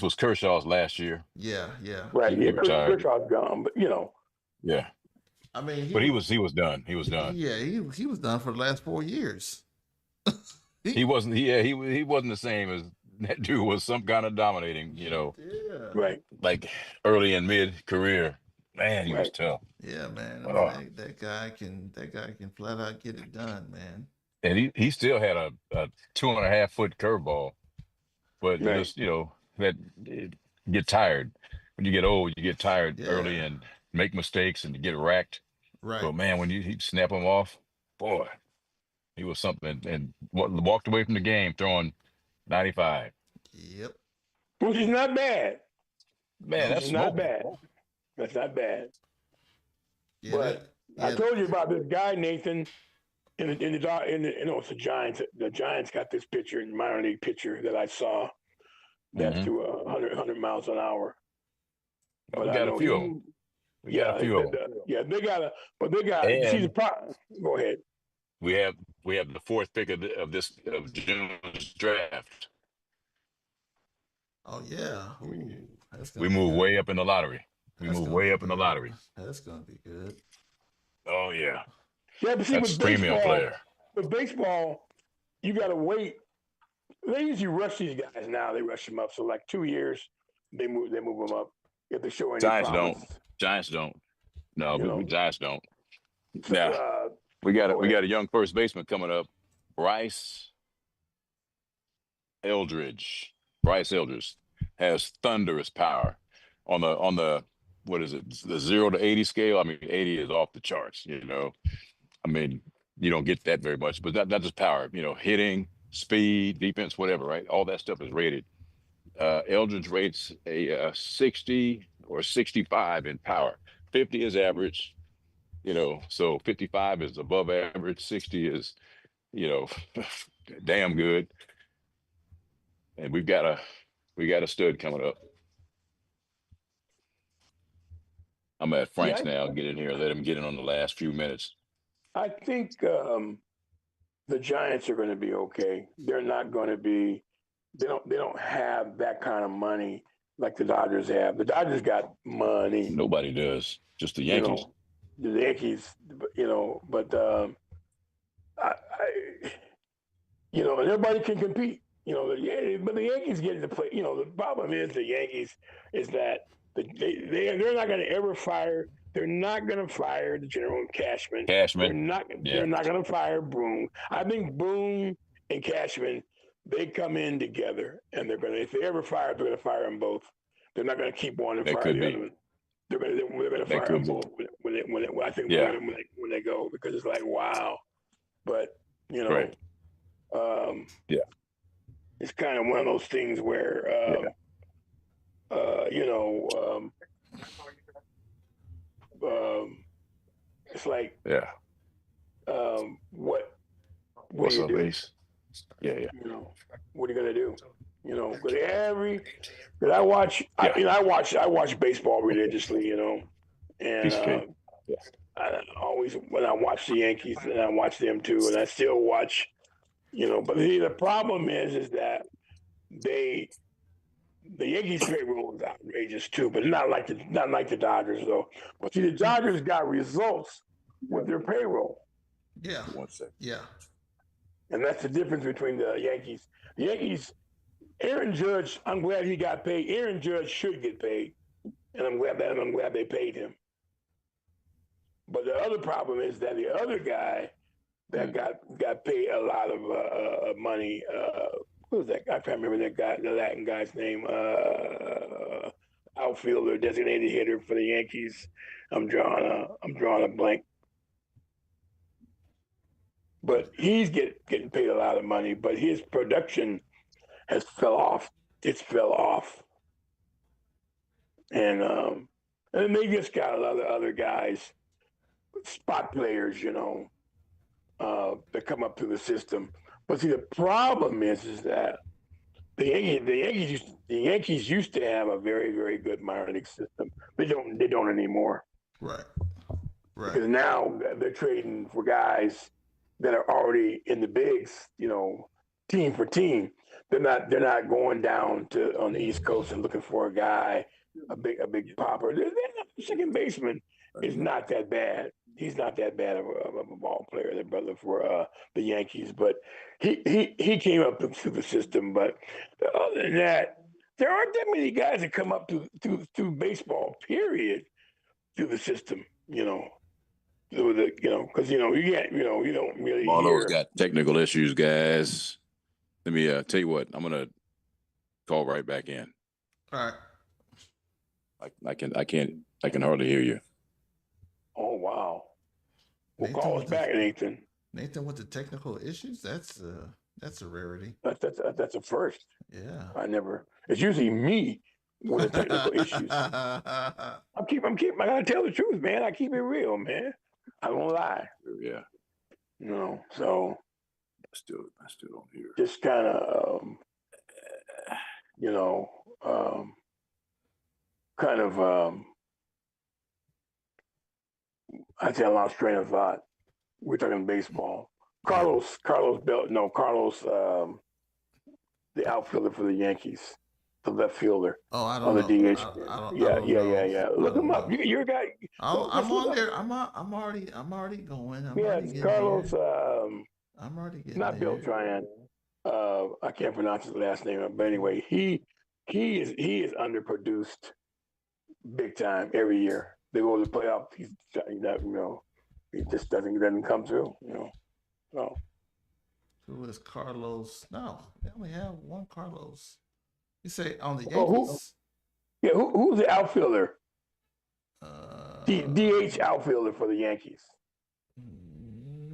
was Kershaw's last year. Yeah. Right. He retired. Kershaw's gone, but Yeah. I mean, But he was done. He was done. Yeah, he was done for the last 4 years. He wasn't. Yeah, he wasn't the same as that dude was. Some kind of dominating. Yeah. Right. like early and mid career. Man, he was Right. tough. Yeah, man. I mean, Oh, that guy can flat out get it done, man. and he still had a 2.5 foot curveball, but Right. just that it get tired when you get old. You get tired early Yeah. and make mistakes and you get racked. Right. But man, when he snap him off, boy, he was something. And walked away from the game throwing 95. Yep. Which is not bad. Man, Which that's is not smoking. bad. That's not bad. Yeah. But I Yeah. told you about this guy, Nathan, it's the Giants. The Giants got this pitcher, minor league pitcher that I saw that Hmm. threw 100 miles an hour. But We I got a know few of he, them. We got a yeah, few of them. yeah, they got a, but they got. See the And problem. Go ahead. we have the fourth pick of June's draft. Oh yeah. We, Ooh, that's we gonna be move good. way up in the lottery. We That's move gonna way be up in the good. lottery. That's gonna be good. Oh yeah, Yeah, but see that's premium player. with baseball, you got to wait. They usually rush these guys now. They rush them up. So like 2 years, they move them up if they show any Giants promise. don't. Giants don't. No, You we know. Giants don't. So Now we got go we ahead. got a young first baseman coming up, Bryce Eldridge. Bryce Eldridge has thunderous power on the what is it, the 0 to 80 scale. I mean, 80 is off the charts. I mean, you don't get that very much, but that's just power. Hitting, speed, defense, whatever. Right, all that stuff is rated. Eldridge rates a 60 or 65 in power. 50 is average. So 55 is above average. 60 is you know damn good. And we got a stud coming up. I'm at Yeah, Frank's now. Get in here. Let him get in on the last few minutes. I think the Giants are going to be okay. They're not going to be. They don't have that kind of money like the Dodgers have. The Dodgers got money. Nobody does. Just the You Yankees. know, the Yankees. But I and everybody can compete. But the Yankees get to play. The problem is the Yankees is that they're not going to ever fire. They're not going to fire the general Cashman. They're Cashman. not. Yeah, They're not going to fire Boone. I think Boone and Cashman they come in together, and they're going to. If they ever fire, they're going to fire them both. They're not going to keep one and that fire could the other be. one. They're going to That fire them could be. both I think Yeah. when they go because it's like wow, but you know. Right. Um, Yeah. it's kind of one of those things where, Yeah. you know, it's like, Yeah. what do What's you up, do? Ace? Yeah. Yeah. What are you gonna do? Because I watch, Yeah. I watch baseball religiously, and Piece of cake. Yeah. I always when I watch the Yankees, and I watch them too, and I still watch, But the problem is that they the Yankees payroll is outrageous too, but not like the Dodgers though. But see, the Dodgers got results with their payroll, Yeah. 1 second. Yeah. and that's the difference between the Yankees. The Yankees, Aaron Judge, I'm glad he got paid. Aaron Judge should get paid, and I'm glad they paid him. But the other problem is that the other guy that got paid a lot of money. Who was that? I can't remember that guy, the Latin guy's name. Outfielder, designated hitter for the Yankees. I'm drawing a blank. But he's getting paid a lot of money, but his production has fell off. It's fell off, and they just got a lot of other guys, spot players, that come up through the system. But see, the problem is that the Yankees used to have a very, very good minor league system. They don't anymore. Right. Because now they're trading for guys that are already in the bigs, team for team. They're not going down to on the East Coast and looking for a guy, a big popper. The second baseman is not that bad. He's not that bad of a ball player, the brother for the Yankees. But he came up through the system. But other than that, there aren't that many guys that come up through baseball. Period. Through the system, through the because you can't you don't really Marlow's hear. got technical issues, guys. Let me tell you what. I'm gonna call right back in. All right. I can hardly hear you. Oh wow. Well, Nathan call us with back, the, Nathan. Nathan with the technical issues. That's a rarity. That's a first. Yeah. I never. It's usually me with the technical issues. I gotta tell the truth, man. I keep it real, man. I don't lie. Yeah. So I still don't hear. just kind of, you know, kind of, I say I lost train of thought. We're talking baseball. Carlos Bell, no, Carlos, the outfielder for the Yankees, the left fielder. Oh, I on don't the know. DH. I don't Yeah. know. Look him up. You're a guy. I'm on there. I'm already going. I'm already getting Carlos. there. I'm already getting Not there. Beltran. I can't pronounce his last name, but anyway, he is underproduced big time every year. They go to the playoff. He just doesn't come through. So Who is Carlos? No, they only have one Carlos. You say on the who? Yankees? Yeah, who's the outfielder? Uh, DH outfielder for the Yankees.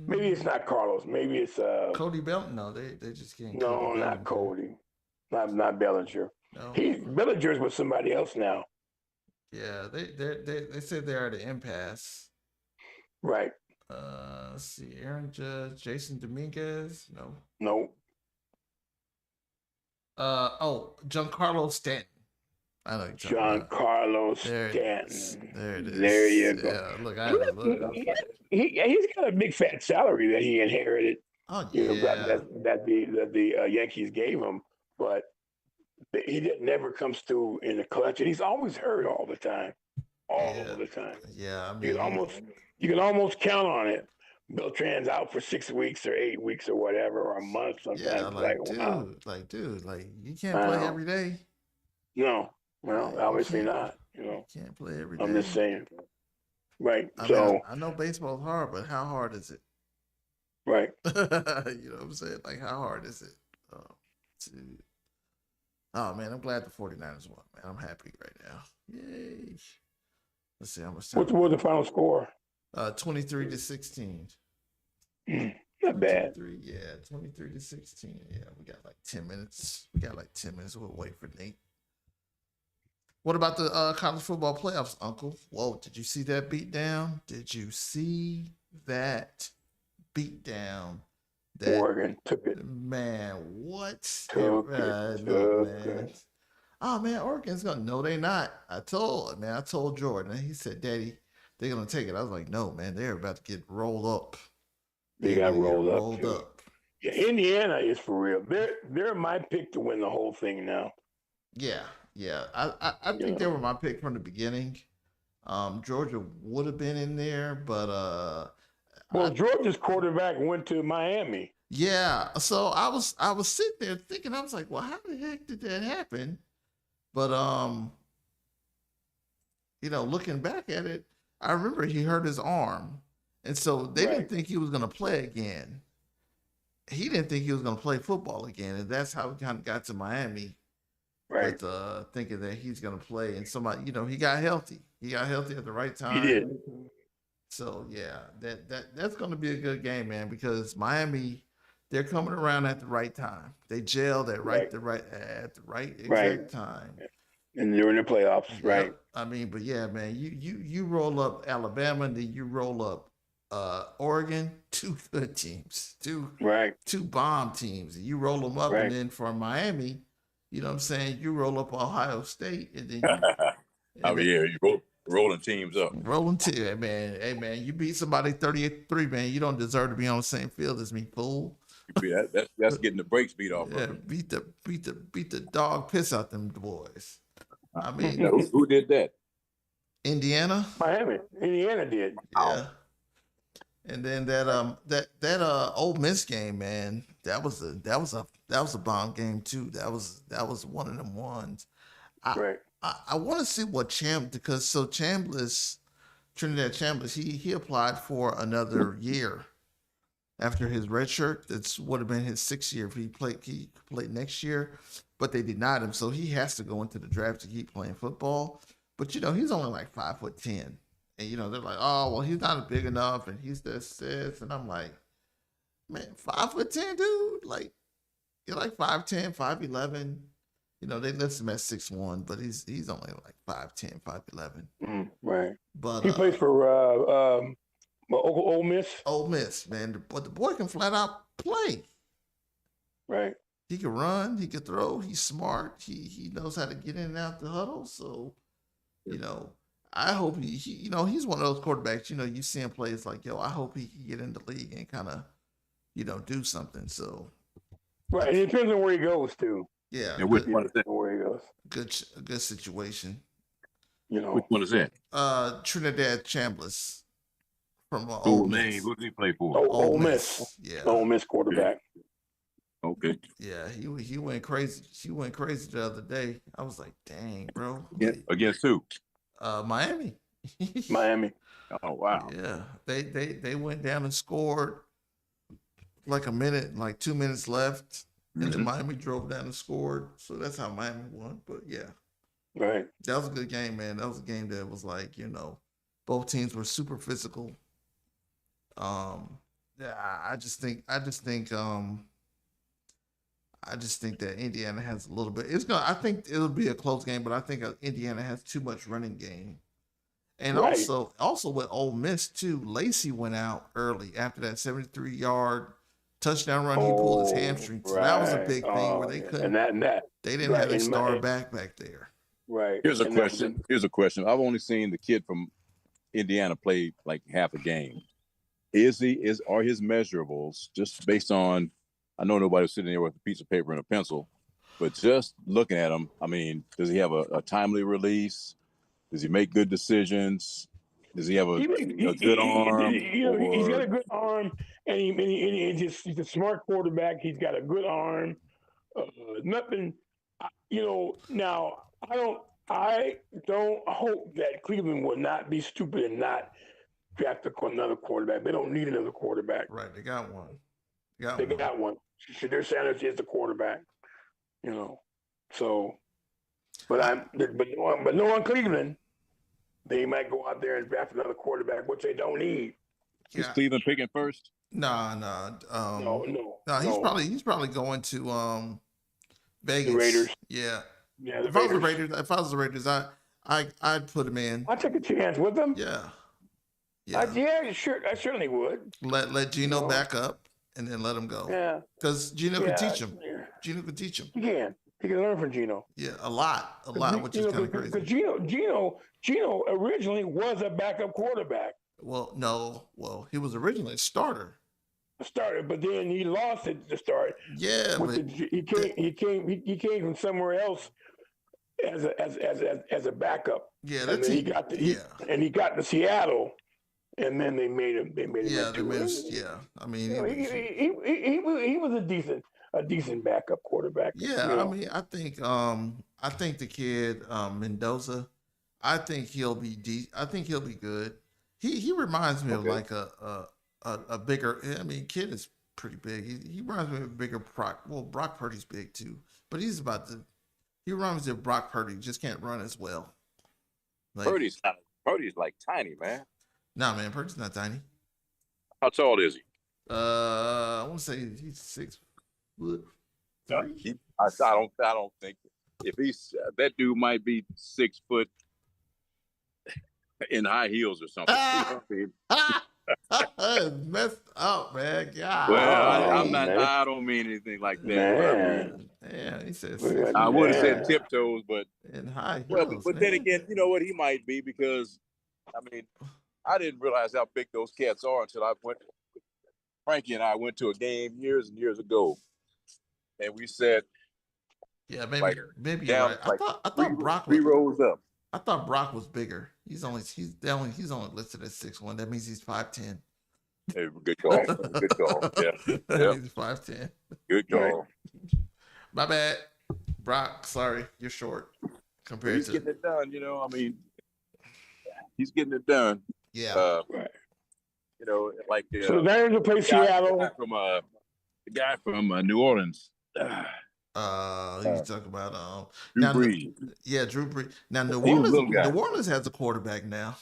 Maybe it's not Carlos. Maybe it's Cody Belton. No, they just can't. no, not Cody. Not Bellinger. No. Bellinger's with somebody else now. Yeah, they said they're at an impasse. Right. Let's see, Aaron Judge, Jason Dominguez. No. Nope. Giancarlo Stanton. I know Giancarlo Stanton. There it is. There you go. Yeah, look, I had to look. He's got a big fat salary that he inherited. Oh yeah. That the Yankees gave him, but he never comes through in the clutch, and he's always hurt all the time. All the time. Yeah, I mean, you can almost count on it. Beltran's out for 6 weeks or 8 weeks or whatever, or a month sometimes. Yeah, wow. dude, you can't play every day. No, well, obviously not. You can't play every day. I'm just saying. Right. I know baseball's hard, but how hard is it? Right. You know what I'm saying? Like, how hard is it? Oh man, I'm glad the 49ers won, man. I'm happy right now. Yay. Let's see how much time. What was the final score? 23-16. Not bad. 23-16. Yeah, we got like 10 minutes. We'll wait for Nate. What about the college football playoffs, Uncle? Whoa, did you see that beatdown? Oregon took it. Man, what? Took it. Oh, man, Oregon's going to. No, they not. I told Jordan. He said, Daddy, they're going to take it. I was like, no, man, they're about to get rolled up. They got rolled up. Yeah, Indiana is for real. They're my pick to win the whole thing now. Yeah. I think they were my pick from the beginning. Georgia would have been in there, but Georgia's quarterback went to Miami. Yeah, so I was sitting there thinking, I was like, well, how the heck did that happen? But looking back at it, I remember he hurt his arm, and so they didn't think he was going to play again. He didn't think he was going to play football again, and that's how he kind of got to Miami. Right. But thinking that he's going to play, and somebody, he got healthy. He got healthy at the right time. He did. So yeah, that's going to be a good game, man, because Miami, they're coming around at the right time. They gelled at the right exact time. And they're in the playoffs, right? I mean, but yeah, man, you roll up Alabama, and then you roll up Oregon, two good teams, two bomb teams. You roll them up, and then for Miami, you know what I'm saying, you roll up Ohio State, and then you rolling teams up. Rolling too, hey man, you beat somebody 38-3, man. You don't deserve to be on the same field as me, fool. That's getting the brakes beat off. Yeah, beat the dog piss out them boys. I mean, who did that? Indiana. Miami. Indiana did. Yeah. And then that Ole Miss game, man. That was was a bomb game too. That was one of them ones. I Right. I want to see what because so Trinidad Chambliss, he applied for another year after his red shirt. That's would have been his 6th year if he played next year, but they denied him, so he has to go into the draft to keep playing football. But he's only like 5'10", and they're like, oh well, he's not big enough, and he's this, and I'm like, man, 5'10", dude, like you're like 5'10", 5'11". They list him at 6'1", but he's only like 5'10", 5'11". Right. But he plays for Ole Miss. Ole Miss, man, but the boy can flat out play. Right. He can run. He can throw. He's smart. He knows how to get in and out the huddle. So, I hope he's one of those quarterbacks. You see him play. It's like, I hope he can get in the league and kind of, do something. So, right. It depends on where he goes too. Yeah. And which one is that? Where he goes. A good situation. Which one is that? Trinidad Chambliss from Ole Miss. Who did he play for? Ole Miss. Yeah. Ole Miss quarterback. Okay. Yeah, he went crazy. She went crazy the other day. I was like, dang, bro. Against who? Miami. Miami. Oh wow. Yeah. They went down and scored like 2 minutes left. And then Miami drove down and scored. So that's how Miami won. But yeah. Right. That was a good game, man. That was a game that was like, both teams were super physical. Yeah, I just think that Indiana has a little bit. I think it'll be a close game, but I think Indiana has too much running game. And right. also with Ole Miss too, Lacey went out early after that 73-yard touchdown run. He pulled his hamstring. So that was a big thing where they couldn't. And that they didn't have a star back there. Right. Here's a question. I've only seen the kid from Indiana play like half a game. Are his measurables just based on? I know nobody was sitting there with a piece of paper and a pencil, but just looking at him, I mean, does he have a timely release? Does he make good decisions? Does he have a good arm? He's got a good arm, and he's a smart quarterback. He's got a good arm. Nothing, Now I don't hope that Cleveland will not be stupid and not draft another quarterback. They don't need another quarterback. Right, they got one. They got one. Shadir Sanders is the quarterback. So, but knowing Cleveland, they might go out there and draft another quarterback, which they don't need. Is Cleveland picking first? No. He's probably going to Vegas. The Raiders. Yeah. Yeah. If I was the Raiders, I'd put him in. I'd take a chance with them. Yeah. I certainly would. Let Gino back up and then let him go. Yeah. Because Gino can teach him. Gino can teach him. He can learn from Gino. Yeah, a lot, which is kind of crazy. Because Gino originally was a backup quarterback. Well, no. Well, he was originally a starter. But then he lost it to start. Yeah, but he came from somewhere else as a backup. Yeah, and then he got to Seattle, and then they made him. Yeah, I mean, he was a decent backup quarterback. Yeah, I mean, I think the kid Mendoza, I think he'll be good. He reminds me of like a bigger. I mean, kid is pretty big. He reminds me of a bigger Brock. Well, Brock Purdy's big too, but he reminds me of Brock Purdy. Just can't run as well. Purdy's like tiny, man. Nah, man, Purdy's not tiny. How tall is he? I want to say he's 6 foot. I don't think if he's that dude might be 6 foot in high heels or something. Messed up, man. God. Well, I'm not. I don't mean anything like that. Yeah, he said. I would have said tiptoes, but in high heels. Well, but then again, you know what? He might be because, I mean, I didn't realize how big those cats are until Frankie and I went to a game years and years ago, and we said, "Yeah, maybe you're right." I thought Brock was 3 rows up. I thought Brock was bigger. He's only listed at 6'1". That means he's 5'10". Hey, good call. Good call. Yeah. Yeah. He's 5'10". Good call. My bad, Brock. Sorry, you're short But compared he's to. getting it done. I mean, he's getting it done. Yeah. Right. Like So the Niners will play Seattle. The guy from New Orleans. You talk about Drew now. Brees. Yeah, Drew Brees. Now New He was a little guy. New Orleans has a quarterback now.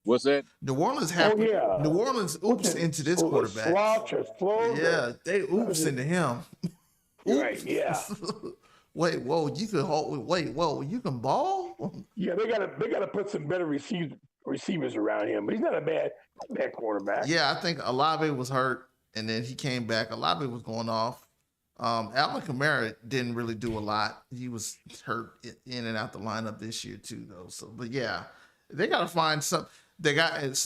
What's that? New Orleans New Orleans oops into this quarterback. Yeah, they oops into him. Right, yeah. Wait, whoa, you can hold. Wait, whoa, you can ball? Yeah, they gotta put some better receivers around him, but he's not a bad quarterback. Yeah, I think Olave was hurt, and then he came back. Olave was going off. Alvin Kamara didn't really do a lot. He was hurt in and out the lineup this year too, though. So, but yeah, they gotta find some. They got and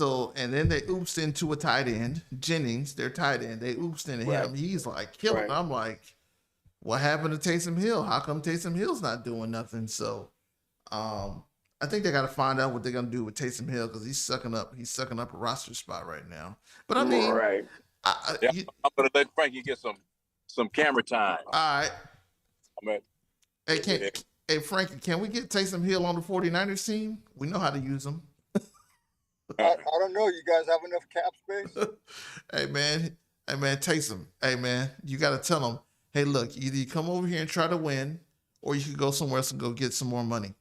then they oopsed into a tight end, Jennings, their tight end. They oopsed into him. He's like killing. I'm like, what happened to Taysom Hill? How come Taysom Hill's not doing nothing? So, I think they got to find out what they're gonna do with Taysom Hill because he's sucking up a roster spot right now. But I mean, I'm gonna let Frankie get some camera time. All right. Hey, Frankie, can we get Taysom Hill on the 49ers team? We know how to use him. I don't know. You guys have enough cap space? Hey man, Taysom. Hey man, you got to tell him, hey, look, either you come over here and try to win, or you can go somewhere else and go get some more money.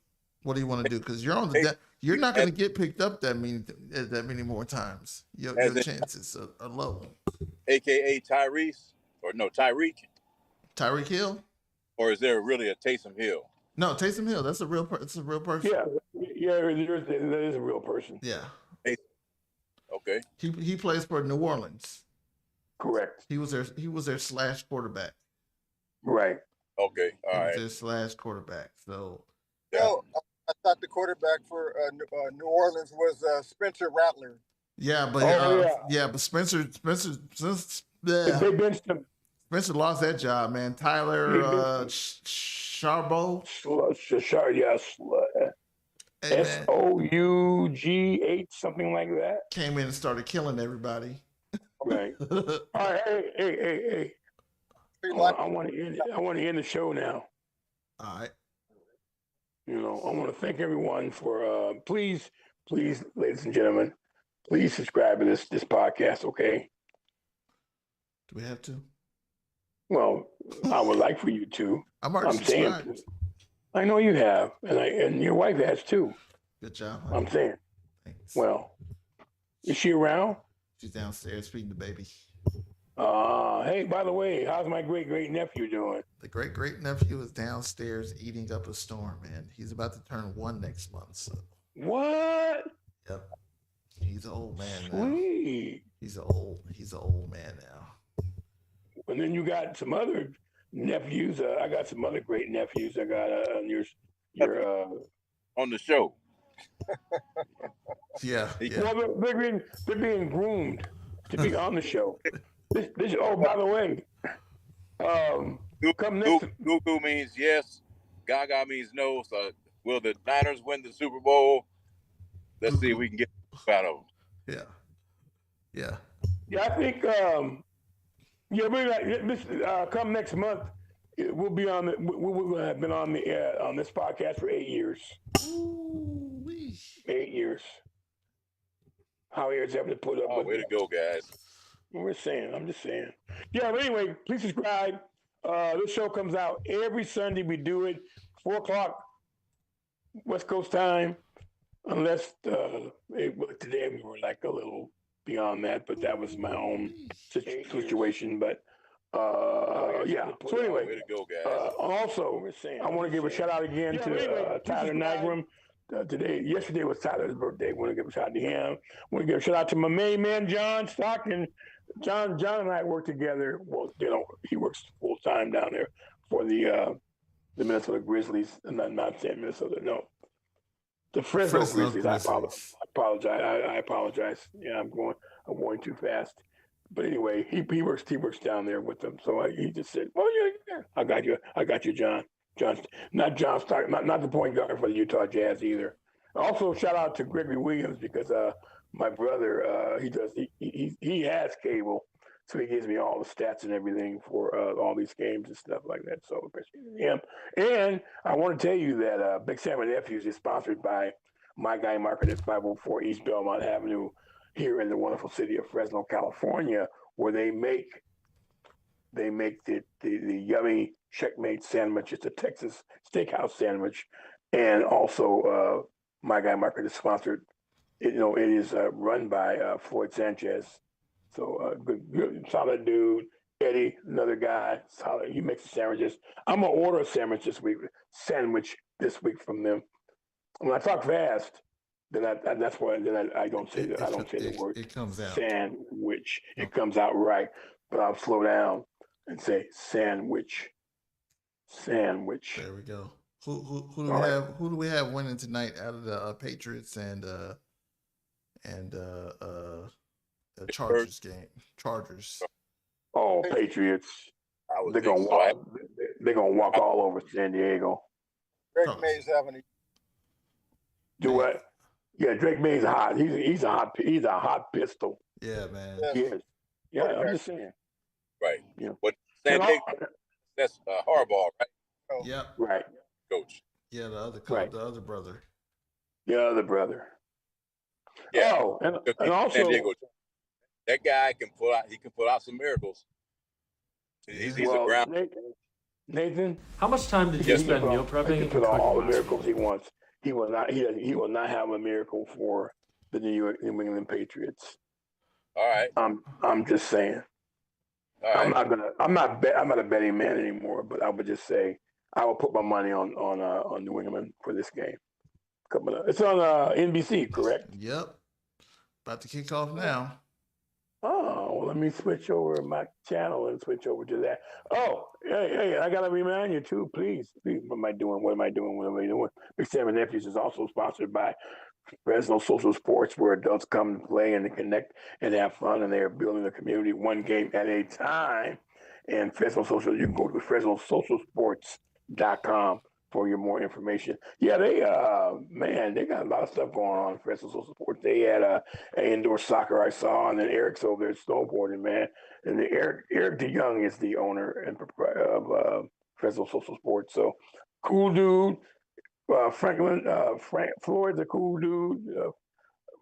What do you want to do? Because you're on you're not going to get picked up that many more times. Your chances are low. AKA Tyrese, or no, Tyreek. Tyreek Hill? Or is there really a Taysom Hill? No, Taysom Hill. That's a real person. It's a real person. Yeah, that is a real person. Yeah. Okay. He plays for New Orleans. Correct. He was their slash quarterback. Right. Okay. All right. Their slash quarterback. So. No, I thought the quarterback for New Orleans was Spencer Rattler. Yeah, but but Spencer they benched him. Spencer lost that job, man. Tyler Charbot. Yes. SOUGH, something like that. Came in and started killing everybody. Right. All right. Hey. I want to end the show now. All right. I want to thank everyone for please, ladies and gentlemen, please subscribe to this podcast, okay? Do we have to? Well, I would like for you to. I'm already subscribed. Saying, I know you have, and your wife has too. Good job. Honey. I'm saying. Thanks. Well, is she around? She's downstairs feeding the baby. Hey, by the way, how's my great nephew doing? The great nephew is downstairs eating up a storm, man. He's about to turn 1 next month. So. What? Yep. He's an old man now. Sweet. He's an old man now. And then you got some other nephews. I got some other great nephews. I got your on the show. Yeah. Well, they're being groomed to be on the show. This by the way, come next. Goo means yes. Gaga means no. So will the Niners win the Super Bowl? Let's see if we can get out of them. Yeah. Yeah, I think. Come next month, we'll be on the. We'll have been on the on this podcast for 8 years. Ooh-wee. 8 years. How years have to put up? Oh, way to go, guys! I'm just saying. Yeah, but anyway, please subscribe. This show comes out every Sunday. We do it 4:00 West Coast time, unless today we were like a little beyond that, but that was my own situation. But yeah. So anyway, way to go, guys! Also, I want to give a shout out again to Tyler Nygrum. Yesterday was Tyler's birthday. I want to give a shout out to him. I want to give a shout out to my main man, John Stockton. John and I work together. Well, he works full time down there for the Minnesota Grizzlies. I'm not saying Minnesota, no. The Fresno Grizzlies. I apologize. Yeah, I'm going too fast. But anyway, he works down there with them. So he just said, "Well, yeah, I got you, John. Not John Stockton, not the point guard for the Utah Jazz either." Also, shout out to Gregory Williams because my brother, he has cable, so he gives me all the stats and everything for all these games and stuff like that. So appreciate him. And I want to tell you that Big Sam and Nephews is sponsored by My Guy Market at 504 East Belmont Avenue here in the wonderful city of Fresno, California, where they make the yummy Checkmate sandwich. It's a Texas steakhouse sandwich, and also My Guy Market is sponsored. It is run by Floyd Sanchez. So good, solid dude. Eddie, another guy, solid. He makes the sandwiches. I'm gonna order a sandwich this week from them. When I talk fast, then that's why I don't say I don't say the word it comes out. sandwich. It comes out right, but I'll slow down and say sandwich. Sandwich. There we go. Who do we have? Who do we have winning tonight out of the Patriots and the Chargers game? Chargers. Oh, Patriots. They're gonna walk all over San Diego. Drake May's having a Do what? Yeah, Drake May's hot. He's a hot pistol. Yeah, man. Yes. Yeah, I'm just saying. Right. Yeah. But San Diego, that's Harbaugh, right? Oh. Yep. Right. Coach. Yeah, the other coach, the other brother. The other brother. Yeah. Oh, and also San Diego, that guy can pull out some miracles. He's a ground. Nathan, how much time did you spend meal prepping? He can put all the miracles he wants. He will not have a miracle for the New England Patriots. All right. I'm just saying. All right. I'm not a betting man anymore, but I would just say I will put my money on New England for this game. Coming up. It's on NBC, correct? Yep. About to kick off now. Oh, well, let me switch over my channel and switch over to that. Oh, hey, I gotta remind you too, please. What am I doing? Big Sam and Nephews is also sponsored by Fresno Social Sports, where adults come to play and to connect and have fun, and they are building the community one game at a time. And Fresno Social, you can go to FresnoSocialSports.com for your more information. Yeah, they got a lot of stuff going on in Fresno Social Sports. They had an indoor soccer I saw, and then Eric's over there snowboarding, man. And Eric DeYoung is the owner and proprietor of Fresno Social Sports. So cool dude. Floyd's a cool dude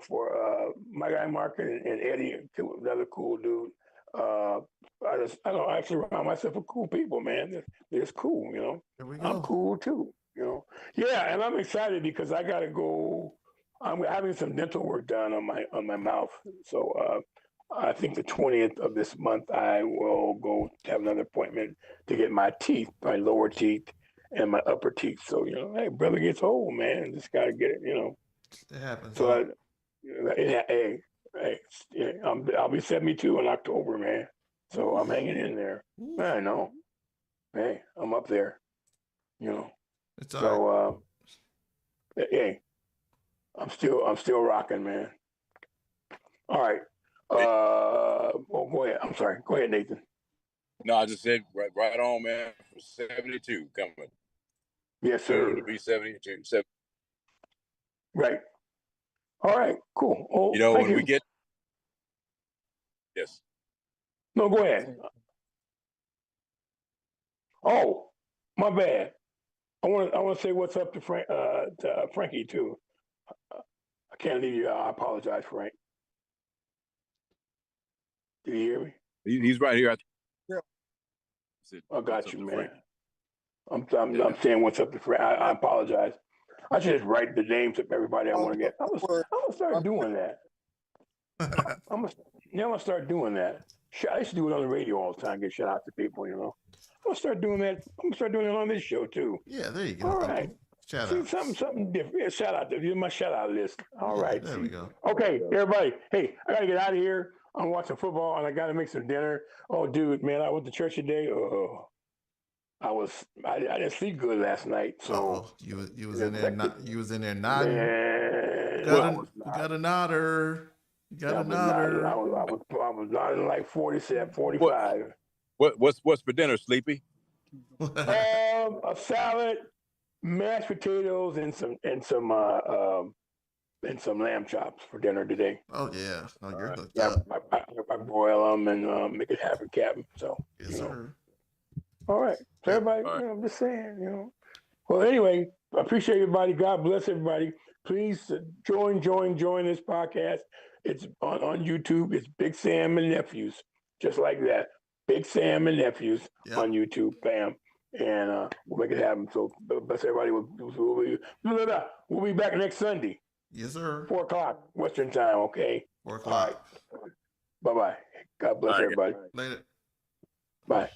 for My Guy Market, and Eddie, another cool dude. I don't actually surround myself with cool people, man. They're just cool, you know. There we go. I'm cool too, you know. Yeah, and I'm excited because I gotta go. I'm having some dental work done on my mouth, so I think the 20th of this month I will go have another appointment to get my lower teeth and my upper teeth. So hey, brother gets old, man. Just gotta get it, It happens. So I'll be 72 in October, man. So I'm hanging in there. I know. Hey, I'm up there. It's all right. Hey, I'm still rocking, man. All right. Go ahead. I'm sorry. Go ahead, Nathan. No, I just said right on, man. 72 coming. Yes, sir. Soon to be 72. Right. All right. Cool. Oh, when we get. Yes. No, go ahead. Oh, my bad. I want to say what's up to Frankie too. I can't leave you out. I apologize, Frank. Did you hear me? He's right here. Yeah. I got you, man. I'm saying what's up to Frank. I apologize. I should just write the names of everybody I want to get. I'm gonna start doing that. I'm gonna start doing that. I used to do it on the radio all the time, get shout out to people, I'm gonna start doing that. I'm gonna start doing it on this show too. Yeah, there you go. All right. Shout out. Something different. Yeah, shout out. Here's my shout out list. All right. There we go. Okay, everybody. Hey, I gotta get out of here. I'm watching football and I gotta make some dinner. Oh, dude, man, I went to church today. I didn't sleep good last night. So you was in there nodding. Man, you got a nodder. You got a nodder. I was nodding like 47, 45. What's for dinner, Sleepy? A salad, mashed potatoes, and some and some lamb chops for dinner today. Oh yeah. Oh, you're hooked Yeah, up. I broil them and make it happen, Captain. So Yes, sir. All right. So Yep. everybody, All right. I'm just saying. Well, anyway, I appreciate everybody. God bless everybody. Please join this podcast. It's on YouTube. It's Big Sam and Nephews, just like that. Big Sam and Nephews Yep. on YouTube. Bam. And we'll make it happen. So bless everybody. We'll be back next Sunday, Yes, sir. 4:00 Western time. Okay. 4 All right. o'clock. Bye-bye. God bless All right. everybody. Later. Bye.